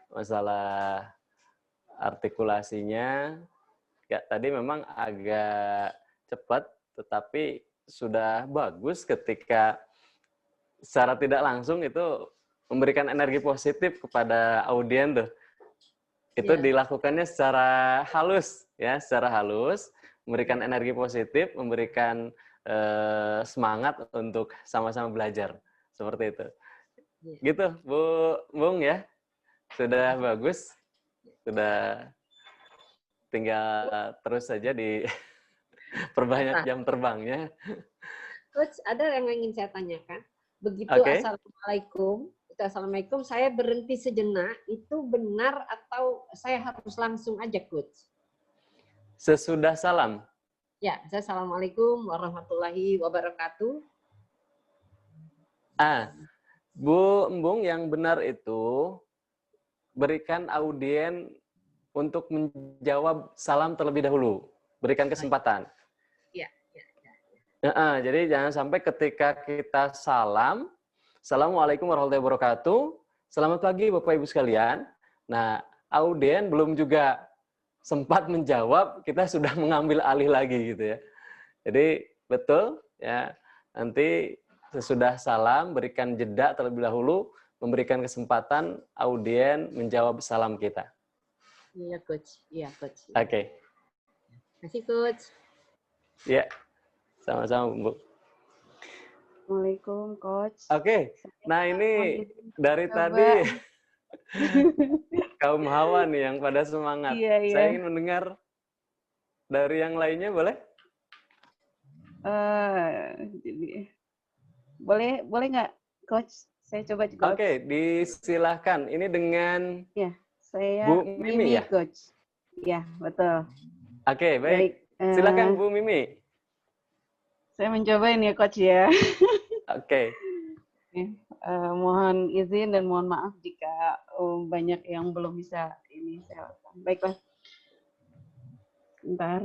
masalah artikulasinya, ya tadi memang agak cepat, tetapi sudah bagus ketika secara tidak langsung itu memberikan energi positif kepada audien tuh. Itu dilakukannya secara halus ya, secara halus, memberikan energi positif, memberikan semangat untuk sama-sama belajar seperti itu. Gitu, Bung ya, sudah bagus, sudah tinggal terus saja di perbanyak jam terbangnya. Coach, ada yang ingin saya tanyakan. Begitu assalamualaikum, saya berhenti sejenak, itu benar atau saya harus langsung aja, Coach? Sesudah salam. Ya, saya assalamualaikum warahmatullahi wabarakatuh. Bu Embung, yang benar itu berikan audien untuk menjawab salam terlebih dahulu, berikan kesempatan. Jadi jangan sampai ketika kita salam, assalamualaikum warahmatullahi wabarakatuh, selamat pagi Bapak Ibu sekalian. Nah, audien belum juga sempat menjawab, kita sudah mengambil alih lagi gitu ya. Jadi betul ya, nanti sesudah salam berikan jeda terlebih dahulu, memberikan kesempatan audien menjawab salam kita. Iya, Coach. Iya, Coach. Oke. Terima kasih, Coach. Ya. Sama-sama, Bu. Assalamualaikum, Coach. Oke, nah ini dari tadi kaum hawa nih yang pada semangat. Saya ingin mendengar dari yang lainnya, boleh? Boleh nggak, Coach? Saya coba. Oke, disilahkan. Ini dengan saya Bu Mimi ya? Coach. Ya, betul. Oke, baik. Silakan Bu Mimi. Saya mencoba ini ya, Coach ya. Oke. Mohon izin dan mohon maaf jika banyak yang belum bisa ini saya lakukan. Baiklah. Bentar.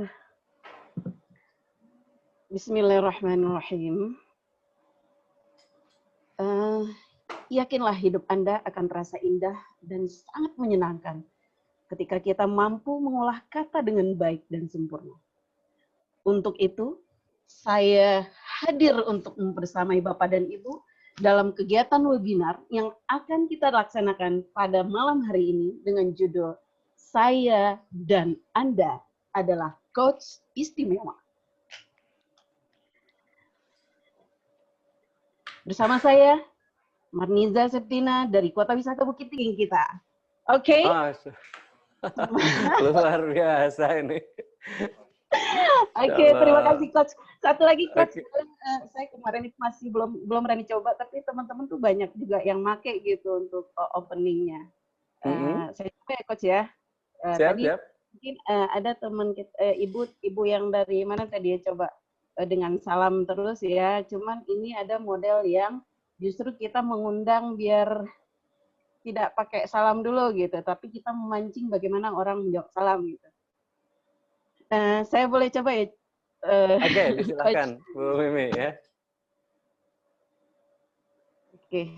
Bismillahirrahmanirrahim. Yakinlah hidup Anda akan terasa indah dan sangat menyenangkan ketika kita mampu mengolah kata dengan baik dan sempurna. Untuk itu, saya hadir untuk membersamai Bapak dan Ibu dalam kegiatan webinar yang akan kita laksanakan pada malam hari ini dengan judul Saya dan Anda adalah Coach Istimewa. Bersama saya, Marniza Septina dari Kota Wisata Bukit Tinggi kita. Oke? Luar biasa ini. Oke, terima kasih Coach. Satu lagi Coach, saya kemarin masih belum berani coba, tapi teman-teman tuh banyak juga yang make gitu untuk openingnya. Saya coba ya Coach ya. Tadi mungkin ada teman kita, ibu yang dari mana tadi ya, coba dengan salam terus ya. Cuman ini ada model yang justru kita mengundang biar tidak pakai salam dulu gitu, tapi kita memancing bagaimana orang menjawab salam gitu. Saya boleh coba ya? Oke, silakan Bu Mimi ya. Oke,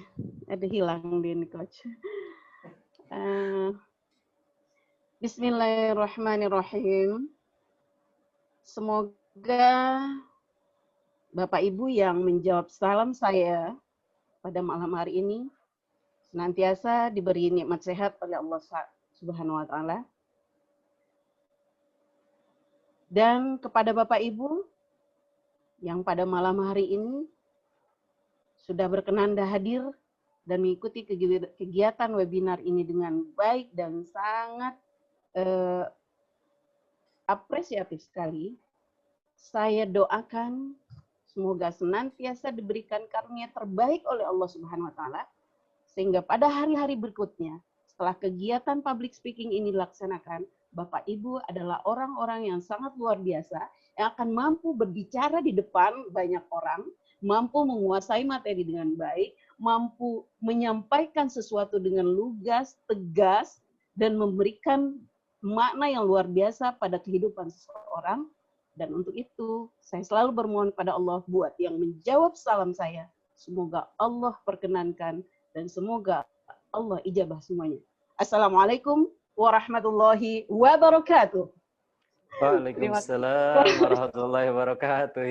ada hilang di ini Coach. Bismillahirrahmanirrahim. Semoga Bapak Ibu yang menjawab salam saya pada malam hari ini senantiasa diberi nikmat sehat oleh Allah Subhanahu wa Ta'ala. Dan kepada Bapak Ibu yang pada malam hari ini sudah berkenan hadir dan mengikuti kegiatan webinar ini dengan baik dan sangat apresiatif sekali. Saya doakan semoga senantiasa diberikan karunia terbaik oleh Allah Subhanahu wa taala sehingga pada hari-hari berikutnya setelah kegiatan public speaking ini dilaksanakan, Bapak Ibu adalah orang-orang yang sangat luar biasa yang akan mampu berbicara di depan banyak orang, mampu menguasai materi dengan baik, mampu menyampaikan sesuatu dengan lugas, tegas, dan memberikan makna yang luar biasa pada kehidupan seseorang. Dan untuk itu, saya selalu bermohon pada Allah buat yang menjawab salam saya. Semoga Allah perkenankan dan semoga Allah ijabah semuanya. Assalamualaikum warahmatullahi wabarakatuh. Waalaikumsalam warahmatullahi wabarakatuh.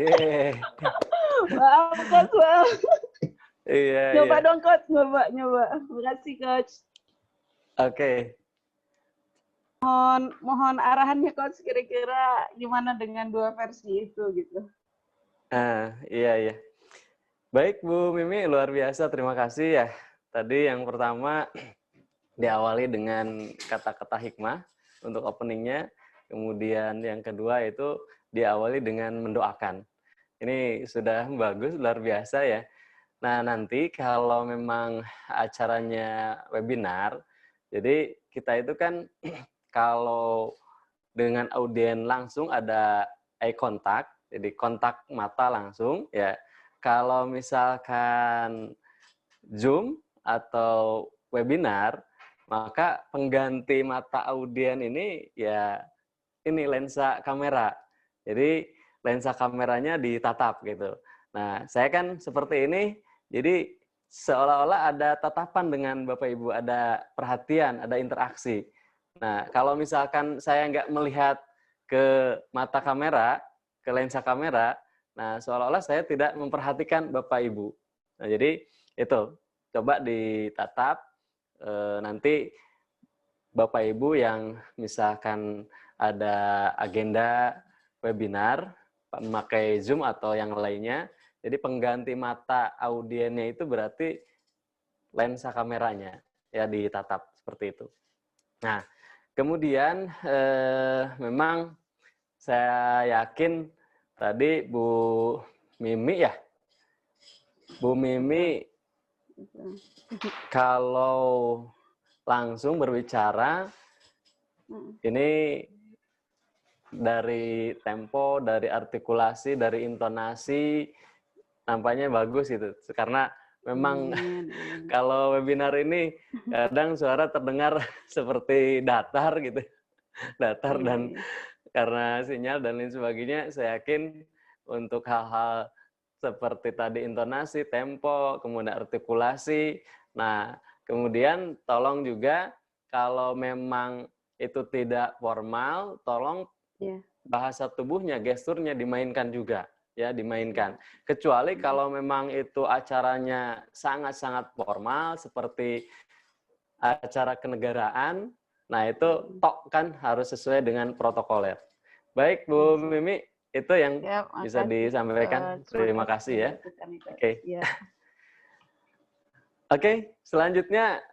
Maaf, Coach. Iya, Nyoba iya. dong, Coach. Nyoba. Terima kasih, Coach. Oke. Mohon arahannya, Coach. Kira-kira gimana dengan dua versi itu, gitu. Iya. Baik, Bu Mimi, luar biasa. Terima kasih ya. Tadi yang pertama diawali dengan kata-kata hikmah untuk openingnya. Kemudian yang kedua itu diawali dengan mendoakan. Ini sudah bagus, luar biasa ya. Nah, nanti kalau memang acaranya webinar, jadi kita itu kan kalau dengan audien langsung ada eye contact, jadi kontak mata langsung ya. Kalau misalkan Zoom atau webinar, maka pengganti mata audien ini ya ini lensa kamera. Jadi lensa kameranya ditatap gitu. Nah, saya kan seperti ini, jadi seolah-olah ada tatapan dengan Bapak Ibu, ada perhatian, ada interaksi. Nah, kalau misalkan saya nggak melihat ke mata kamera, ke lensa kamera, nah seolah-olah saya tidak memperhatikan Bapak Ibu. Nah, jadi itu, coba ditatap, nanti Bapak Ibu yang misalkan ada agenda webinar, memakai Zoom atau yang lainnya, jadi pengganti mata audiennya itu berarti lensa kameranya, ya ditatap seperti itu. Nah, kemudian memang saya yakin tadi Bu Mimi ya, Bu Mimi kalau langsung berbicara ini dari tempo, dari artikulasi, dari intonasi nampaknya bagus itu. Karena memang kalau webinar ini kadang suara terdengar seperti datar gitu. Datar dan karena sinyal dan lain sebagainya, saya yakin untuk hal-hal seperti tadi intonasi, tempo, kemudian artikulasi. Nah, kemudian tolong juga kalau memang itu tidak formal, tolong bahasa tubuhnya, gesturnya dimainkan juga, ya dimainkan. Kecuali kalau memang itu acaranya sangat-sangat formal seperti acara kenegaraan, nah itu tok kan harus sesuai dengan protokoler. Baik Bu Mimi, itu yang bisa disampaikan. Terima kasih ya. Oke. Oke, selanjutnya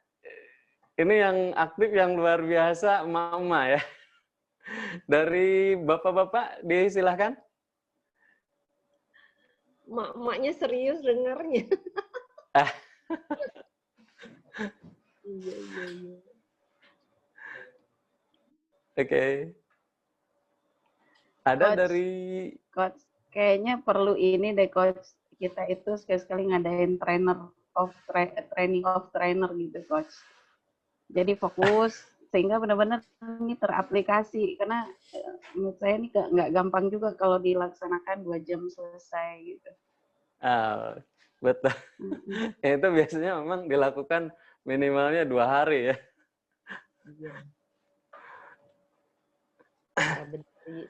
ini yang aktif yang luar biasa Mama ya. Dari Bapak-bapak disilahkan. Mak-maknya serius dengarnya. Iya. Oke. Ada Coach, dari Coach, kayaknya perlu ini deh Coach. Kita itu sekali-sekali ngadain training of trainer gitu Coach. Jadi fokus sehingga benar-benar ini teraplikasi karena menurut saya ini nggak gampang juga kalau dilaksanakan 2 jam selesai gitu. Betul. Itu biasanya memang dilakukan minimalnya 2 hari ya. Iya.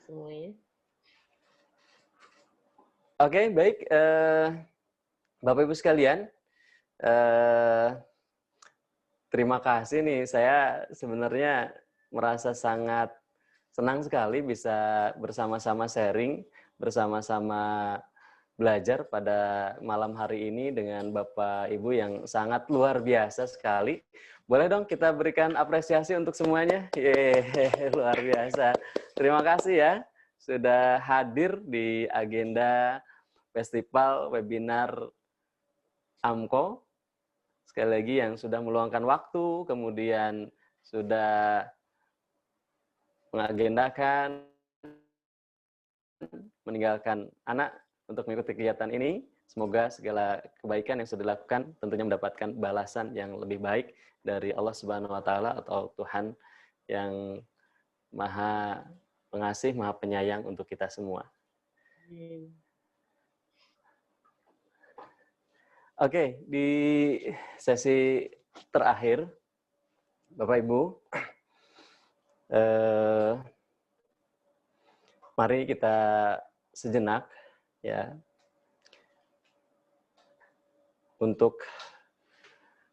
Semuanya. Oke, baik. Bapak Ibu sekalian, terima kasih nih. Saya sebenarnya merasa sangat senang sekali bisa bersama-sama sharing, bersama-sama belajar pada malam hari ini dengan Bapak Ibu yang sangat luar biasa sekali. Boleh dong kita berikan apresiasi untuk semuanya? Yeay, luar biasa. Terima kasih ya sudah hadir di agenda Festival Webinar AMCO. Sekali lagi yang sudah meluangkan waktu, kemudian sudah mengagendakan, meninggalkan anak untuk mengikuti kegiatan ini. Semoga segala kebaikan yang sudah dilakukan tentunya mendapatkan balasan yang lebih baik dari Allah Subhanahu wa Ta'ala atau Tuhan yang Maha Pengasih, Maha Penyayang untuk kita semua. Oke, di sesi terakhir, Bapak Ibu, mari kita sejenak ya untuk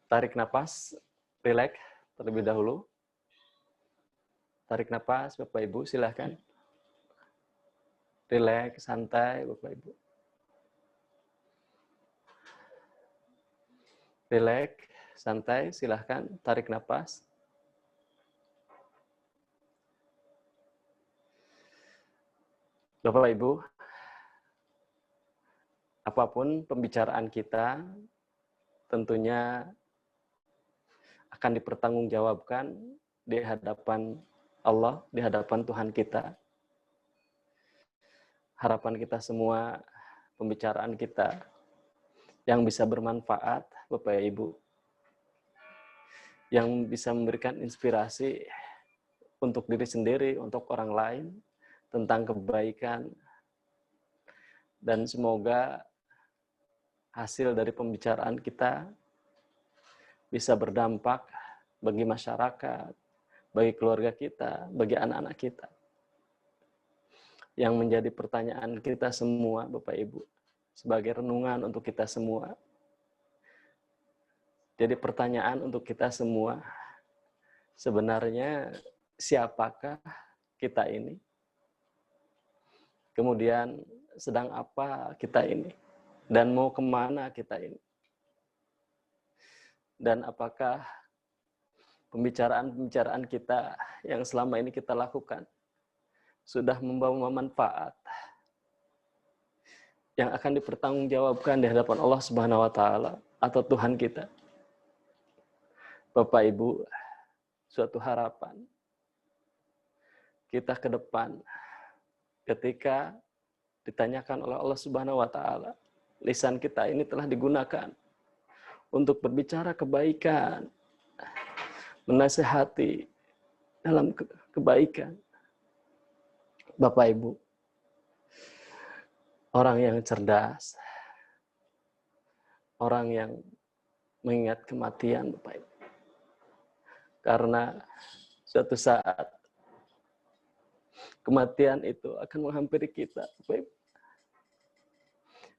tarik napas, rileks terlebih dahulu. Tarik napas, Bapak Ibu, silahkan. Rileks, santai, Bapak Ibu. Rileks, santai, silahkan. Tarik napas. Bapak Ibu, apapun pembicaraan kita, tentunya akan dipertanggungjawabkan di hadapan Allah, di hadapan Tuhan kita. Harapan kita semua, pembicaraan kita yang bisa bermanfaat, Bapak Ibu, yang bisa memberikan inspirasi untuk diri sendiri, untuk orang lain, tentang kebaikan, dan semoga hasil dari pembicaraan kita bisa berdampak bagi masyarakat, bagi keluarga kita, bagi anak-anak kita. Yang menjadi pertanyaan kita semua, Bapak Ibu, sebagai renungan untuk kita semua. Jadi pertanyaan untuk kita semua, sebenarnya siapakah kita ini? Kemudian sedang apa kita ini? Dan mau kemana kita ini? Dan apakah pembicaraan-pembicaraan kita yang selama ini kita lakukan sudah membawa manfaat yang akan dipertanggungjawabkan di hadapan Allah Subhanahu wa Ta'ala atau Tuhan kita? Bapak Ibu, suatu harapan kita ke depan ketika ditanyakan oleh Allah Subhanahu wa Ta'ala, lisan kita ini telah digunakan untuk berbicara kebaikan, menasihati dalam kebaikan. Bapak Ibu, orang yang cerdas, orang yang mengingat kematian, Bapak Ibu. Karena suatu saat kematian itu akan menghampiri kita, Bapak Ibu.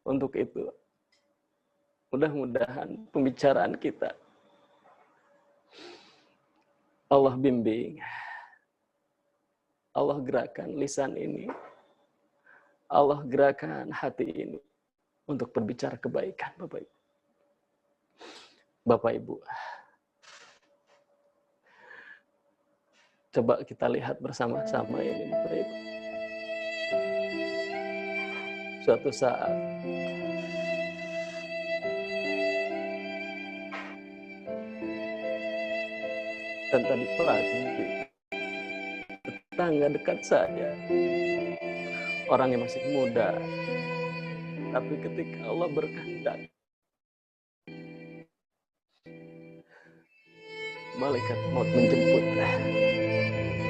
Untuk itu, mudah-mudahan pembicaraan kita Allah bimbing, Allah gerakan lisan ini, Allah gerakan hati ini untuk berbicara kebaikan, Bapak Ibu. Bapak Ibu, coba kita lihat bersama-sama ini, Bapak Ibu. Suatu saat dan tadi pagi tetangga dekat saya, orang yang masih muda, tapi ketika Allah berkehendak, malaikat maut menjemput.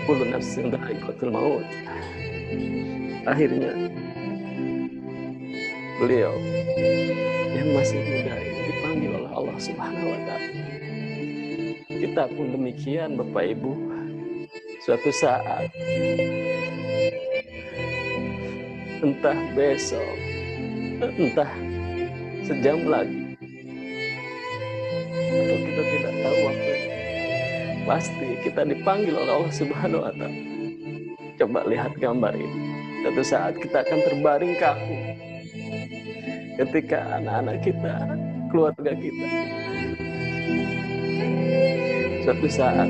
Kullu nafsin dha'iqatul maut. Akhirnya beliau yang masih muda ini dipanggil oleh Allah Subhanahu wa Ta'ala. Kita pun demikian, Bapak Ibu. Suatu saat, entah besok, entah sejam lagi, atau kita tidak tahu waktunya, pasti kita dipanggil oleh Allah Subhanahu wa Ta'ala. Coba lihat gambar ini. Suatu saat kita akan terbaring kaku ketika anak-anak kita, keluarga kita suatu saat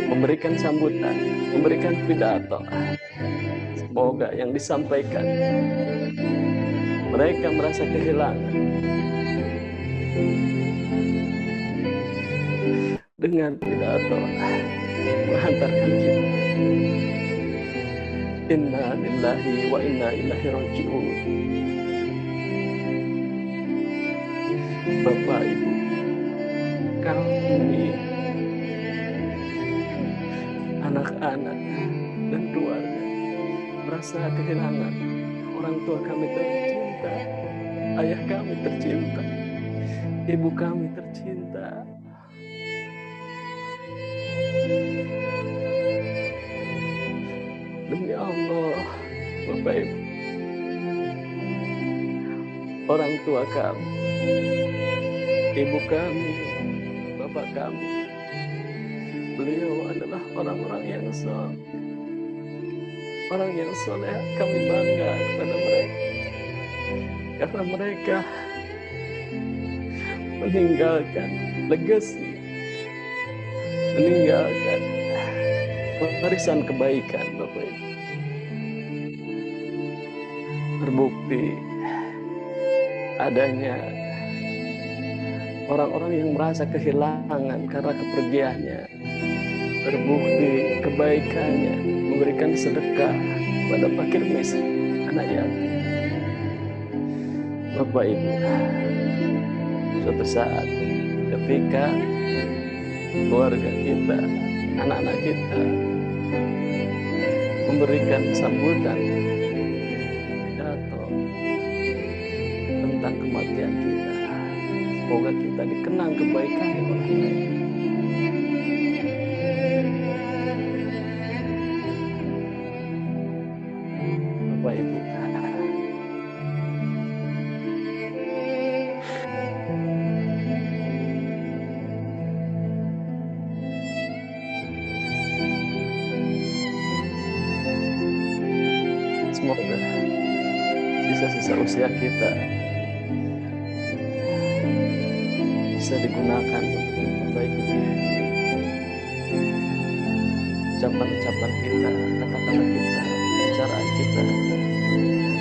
memberikan sambutan, memberikan pidato. Semoga yang disampaikan mereka merasa kehilangan dengan pidato menghantarkan kita. Inna lillahi wa inna ilaihi raji'un. Bapak Ibu, kami anak-anak dan keluarga merasa kehilangan orang tua kami tercinta, ayah kami tercinta, ibu kami tercinta. Demi Allah, Bapak Ibu, orang tua kami, ibu kami, bapak kami, beliau adalah orang-orang yang soleh. Orang yang soleh, kami bangga kepada mereka. Karena mereka meninggalkan legasi, meninggalkan warisan kebaikan, Bapak Ibu. Terbukti adanya orang-orang yang merasa kehilangan karena kepergiannya. Terbukti kebaikannya memberikan sedekah pada fakir miskin, anak yatim. Bapak Ibu, suatu saat ketika keluarga kita, anak-anak kita memberikan sambutan pidato tentang kematian kita, semoga kita dikenang kebaikannya oleh mereka. Bapak Ibu, semoga sisa-sisa usia kita bisa digunakan untuk memperbaiki diri, ucapan-ucapan kita, kata-kata kita, bicaraan kita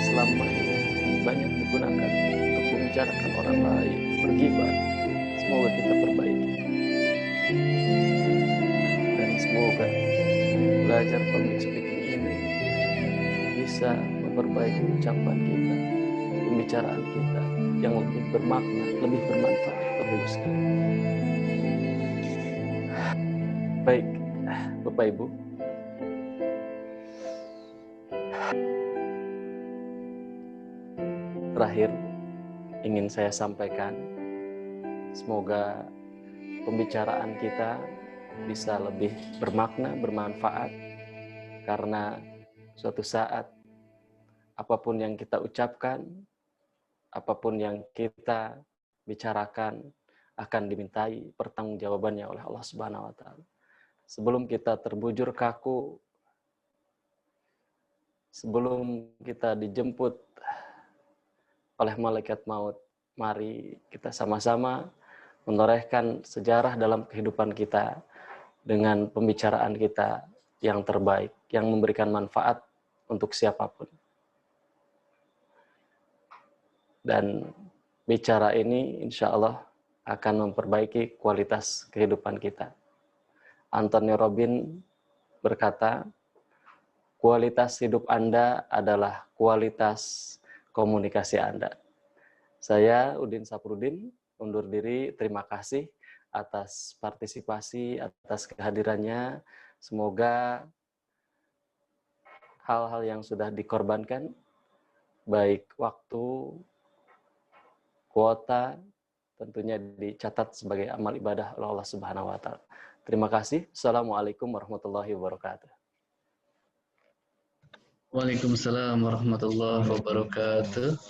selama ini banyak digunakan untuk membicarakan orang lain, bergibah. Semoga kita perbaiki, dan semoga belajar public speaking ini bisa memperbaiki ucapan kita, pembicaraan kita yang lebih bermakna, lebih bermanfaat, lebih besar. Baik, Bapak Ibu, terakhir ingin saya sampaikan, semoga pembicaraan kita bisa lebih bermakna, bermanfaat, karena suatu saat apapun yang kita ucapkan, apapun yang kita bicarakan akan dimintai pertanggungjawabannya oleh Allah Subhanahu wa taala. Sebelum kita terbujur kaku, sebelum kita dijemput oleh malaikat maut, mari kita sama-sama menorehkan sejarah dalam kehidupan kita dengan pembicaraan kita yang terbaik, yang memberikan manfaat untuk siapapun. Dan bicara ini insya Allah akan memperbaiki kualitas kehidupan kita. Anthony Robbins berkata, kualitas hidup Anda adalah kualitas komunikasi Anda. Saya Udin Saprudin undur diri. Terima kasih atas partisipasi, atas kehadirannya. Semoga hal-hal yang sudah dikorbankan, baik waktu, kuota, tentunya dicatat sebagai amal ibadah oleh Allah Subhanahu wa taala. Terima kasih. Assalamualaikum warahmatullahi wabarakatuh. Waalaikumsalam warahmatullahi wabarakatuh.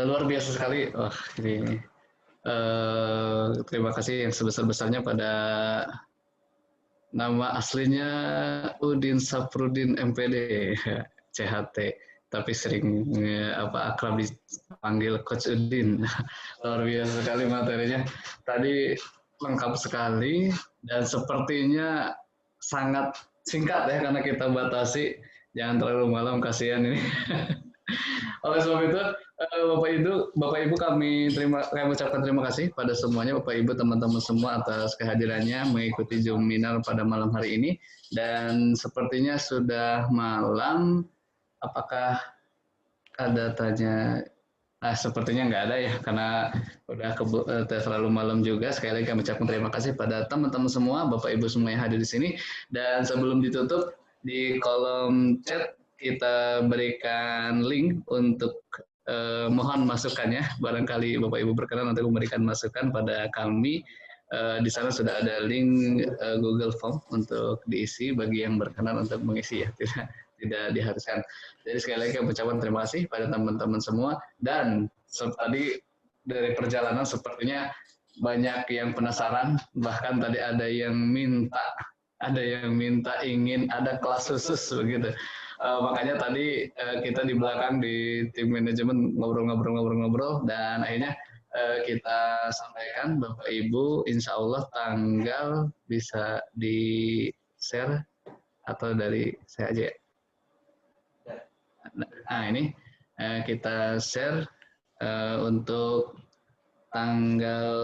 Luar biasa sekali. Wah, ini terima kasih yang sebesar-besarnya pada nama aslinya Udin Saprudin MPD CHT. tapi sering akrab dipanggil Coach Udin. Luar biasa sekali materinya. Tadi lengkap sekali dan sepertinya sangat singkat ya karena kita batasi, jangan terlalu malam, kasihan ini. Oleh sebab itu Bapak Ibu kami ucapkan terima kasih pada semuanya, Bapak Ibu, teman-teman semua atas kehadirannya mengikuti Zoominar pada malam hari ini. Dan sepertinya sudah malam, apakah ada tanya? Sepertinya nggak ada ya, karena udah terlalu malam juga. Sekali lagi kami ucapkan terima kasih pada teman-teman semua, Bapak Ibu semua yang hadir di sini. Dan sebelum ditutup, di kolom chat kita berikan link untuk mohon masukannya. Barangkali Bapak Ibu berkenan untuk memberikan masukan pada kami. Di sana sudah ada link Google Form untuk diisi bagi yang berkenan untuk mengisi ya. Tidak diharuskan. Jadi sekali lagi kami ucapkan terima kasih pada teman-teman semua, dan tadi dari perjalanan sepertinya banyak yang penasaran, bahkan tadi ada yang minta ingin ada kelas khusus begitu. Makanya tadi kita di belakang di tim manajemen ngobrol dan akhirnya kita sampaikan Bapak Ibu, insya Allah tanggal bisa di share atau dari saya aja ya. Nah ini kita share untuk tanggal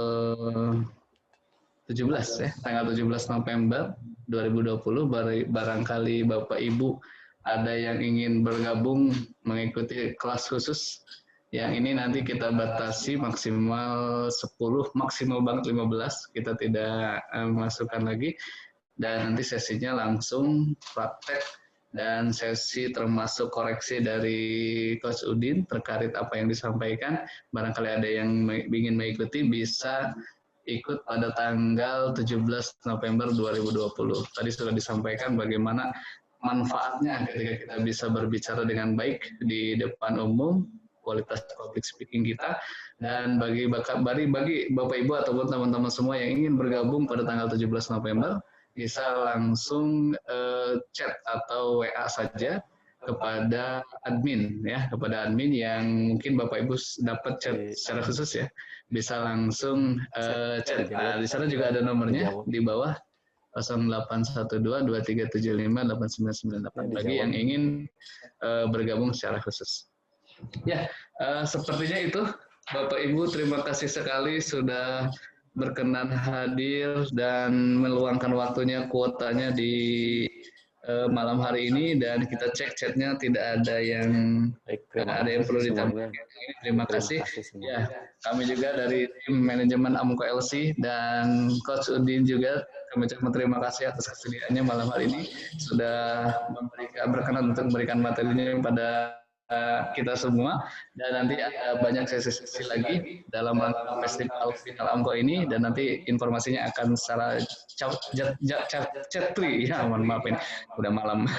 17 ya, tanggal 17 November 2020. Barangkali Bapak Ibu ada yang ingin bergabung mengikuti kelas khusus. Yang ini nanti kita batasi maksimal 10, maksimal banget 15, kita tidak masukkan lagi. Dan nanti sesinya langsung praktek dan sesi termasuk koreksi dari Coach Udin terkait apa yang disampaikan. Barangkali ada yang ingin mengikuti bisa ikut pada tanggal 17 November 2020. Tadi sudah disampaikan bagaimana manfaatnya ketika kita bisa berbicara dengan baik di depan umum, kualitas public speaking kita, dan bagi Bapak Ibu ataupun teman-teman semua yang ingin bergabung pada tanggal 17 November, bisa langsung chat atau WA saja kepada admin ya, kepada admin yang mungkin Bapak Ibu dapat chat secara khusus ya, bisa langsung chat. Nah, di sana juga ada nomornya di bawah 0812-2375-8998 bagi yang ingin bergabung secara khusus. Ya, sepertinya itu Bapak Ibu, terima kasih sekali sudah berkenan hadir dan meluangkan waktunya, kuotanya di malam hari ini, dan kita cek chatnya tidak ada yang perlu ditambahkan. Terima kasih. Ya, kami juga dari tim manajemen Amco LC dan Coach Udin juga kami ucapkan terima kasih atas kesediaannya malam hari ini sudah berkenan untuk memberikan materinya pada kita semua, dan nanti ada banyak sesi-sesi lagi dalam festival final Amco ini, dan nanti informasinya akan secara chat-free ya, mohon maaf ini udah malam,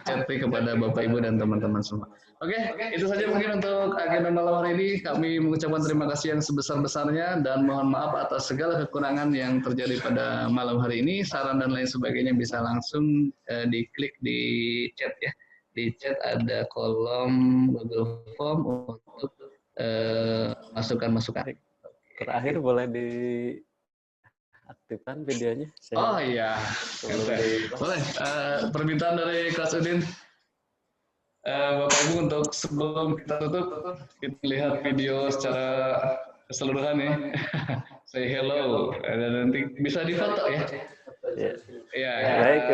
chat-free kepada Bapak Ibu dan teman-teman semua. Oke, itu saja mungkin untuk agenda malam hari ini. Kami mengucapkan terima kasih yang sebesar-besarnya dan mohon maaf atas segala kekurangan yang terjadi pada malam hari ini. Saran dan lain sebagainya bisa langsung diklik di chat ya. Di chat ada kolom Google Form untuk masukan-masukan. Terakhir boleh diaktifkan videonya? Oh iya, boleh. Permintaan dari Coach Udin. Bapak Ibu, untuk sebelum kita tutup, kita lihat video secara keseluruhan ya. Say hello, dan nanti bisa difoto ya. Ya, baik.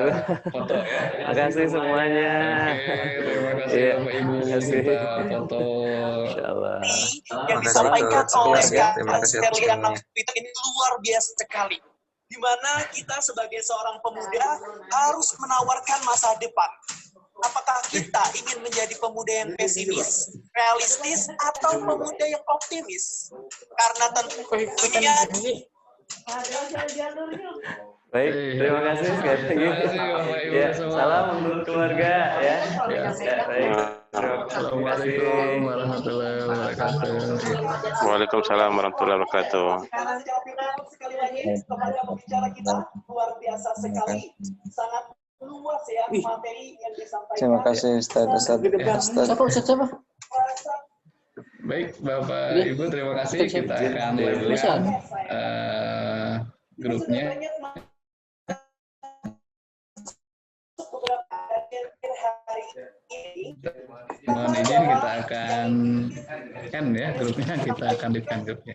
Foto ya. Terima kasih semuanya. Terima kasih Bapak Ibu. Kita foto. Insyaallah. Yang disampaikan oleh Kak Sterliana ini luar biasa sekali. Di mana kita sebagai seorang pemuda harus menawarkan masa depan. Apakah kita ingin menjadi pemuda yang pesimis, realistis, atau pemuda yang optimis? Karena tentunya baik, terima kasih sekali lagi. Ya, salam untuk keluarga ya. Baik. Assalamualaikum warahmatullahi wabarakatuh. Waalaikumsalam warahmatullahi wabarakatuh. Sekali lagi kepada pembicara kita luar biasa sekali, sangat luas ya materi yang disampaikan. Terima kasih Ustaz. Baik, Bapak Ibu, terima kasih. Kita akan lanjutkan grupnya. Mohon izin kita akan end ya grupnya, kita akan di-end grupnya.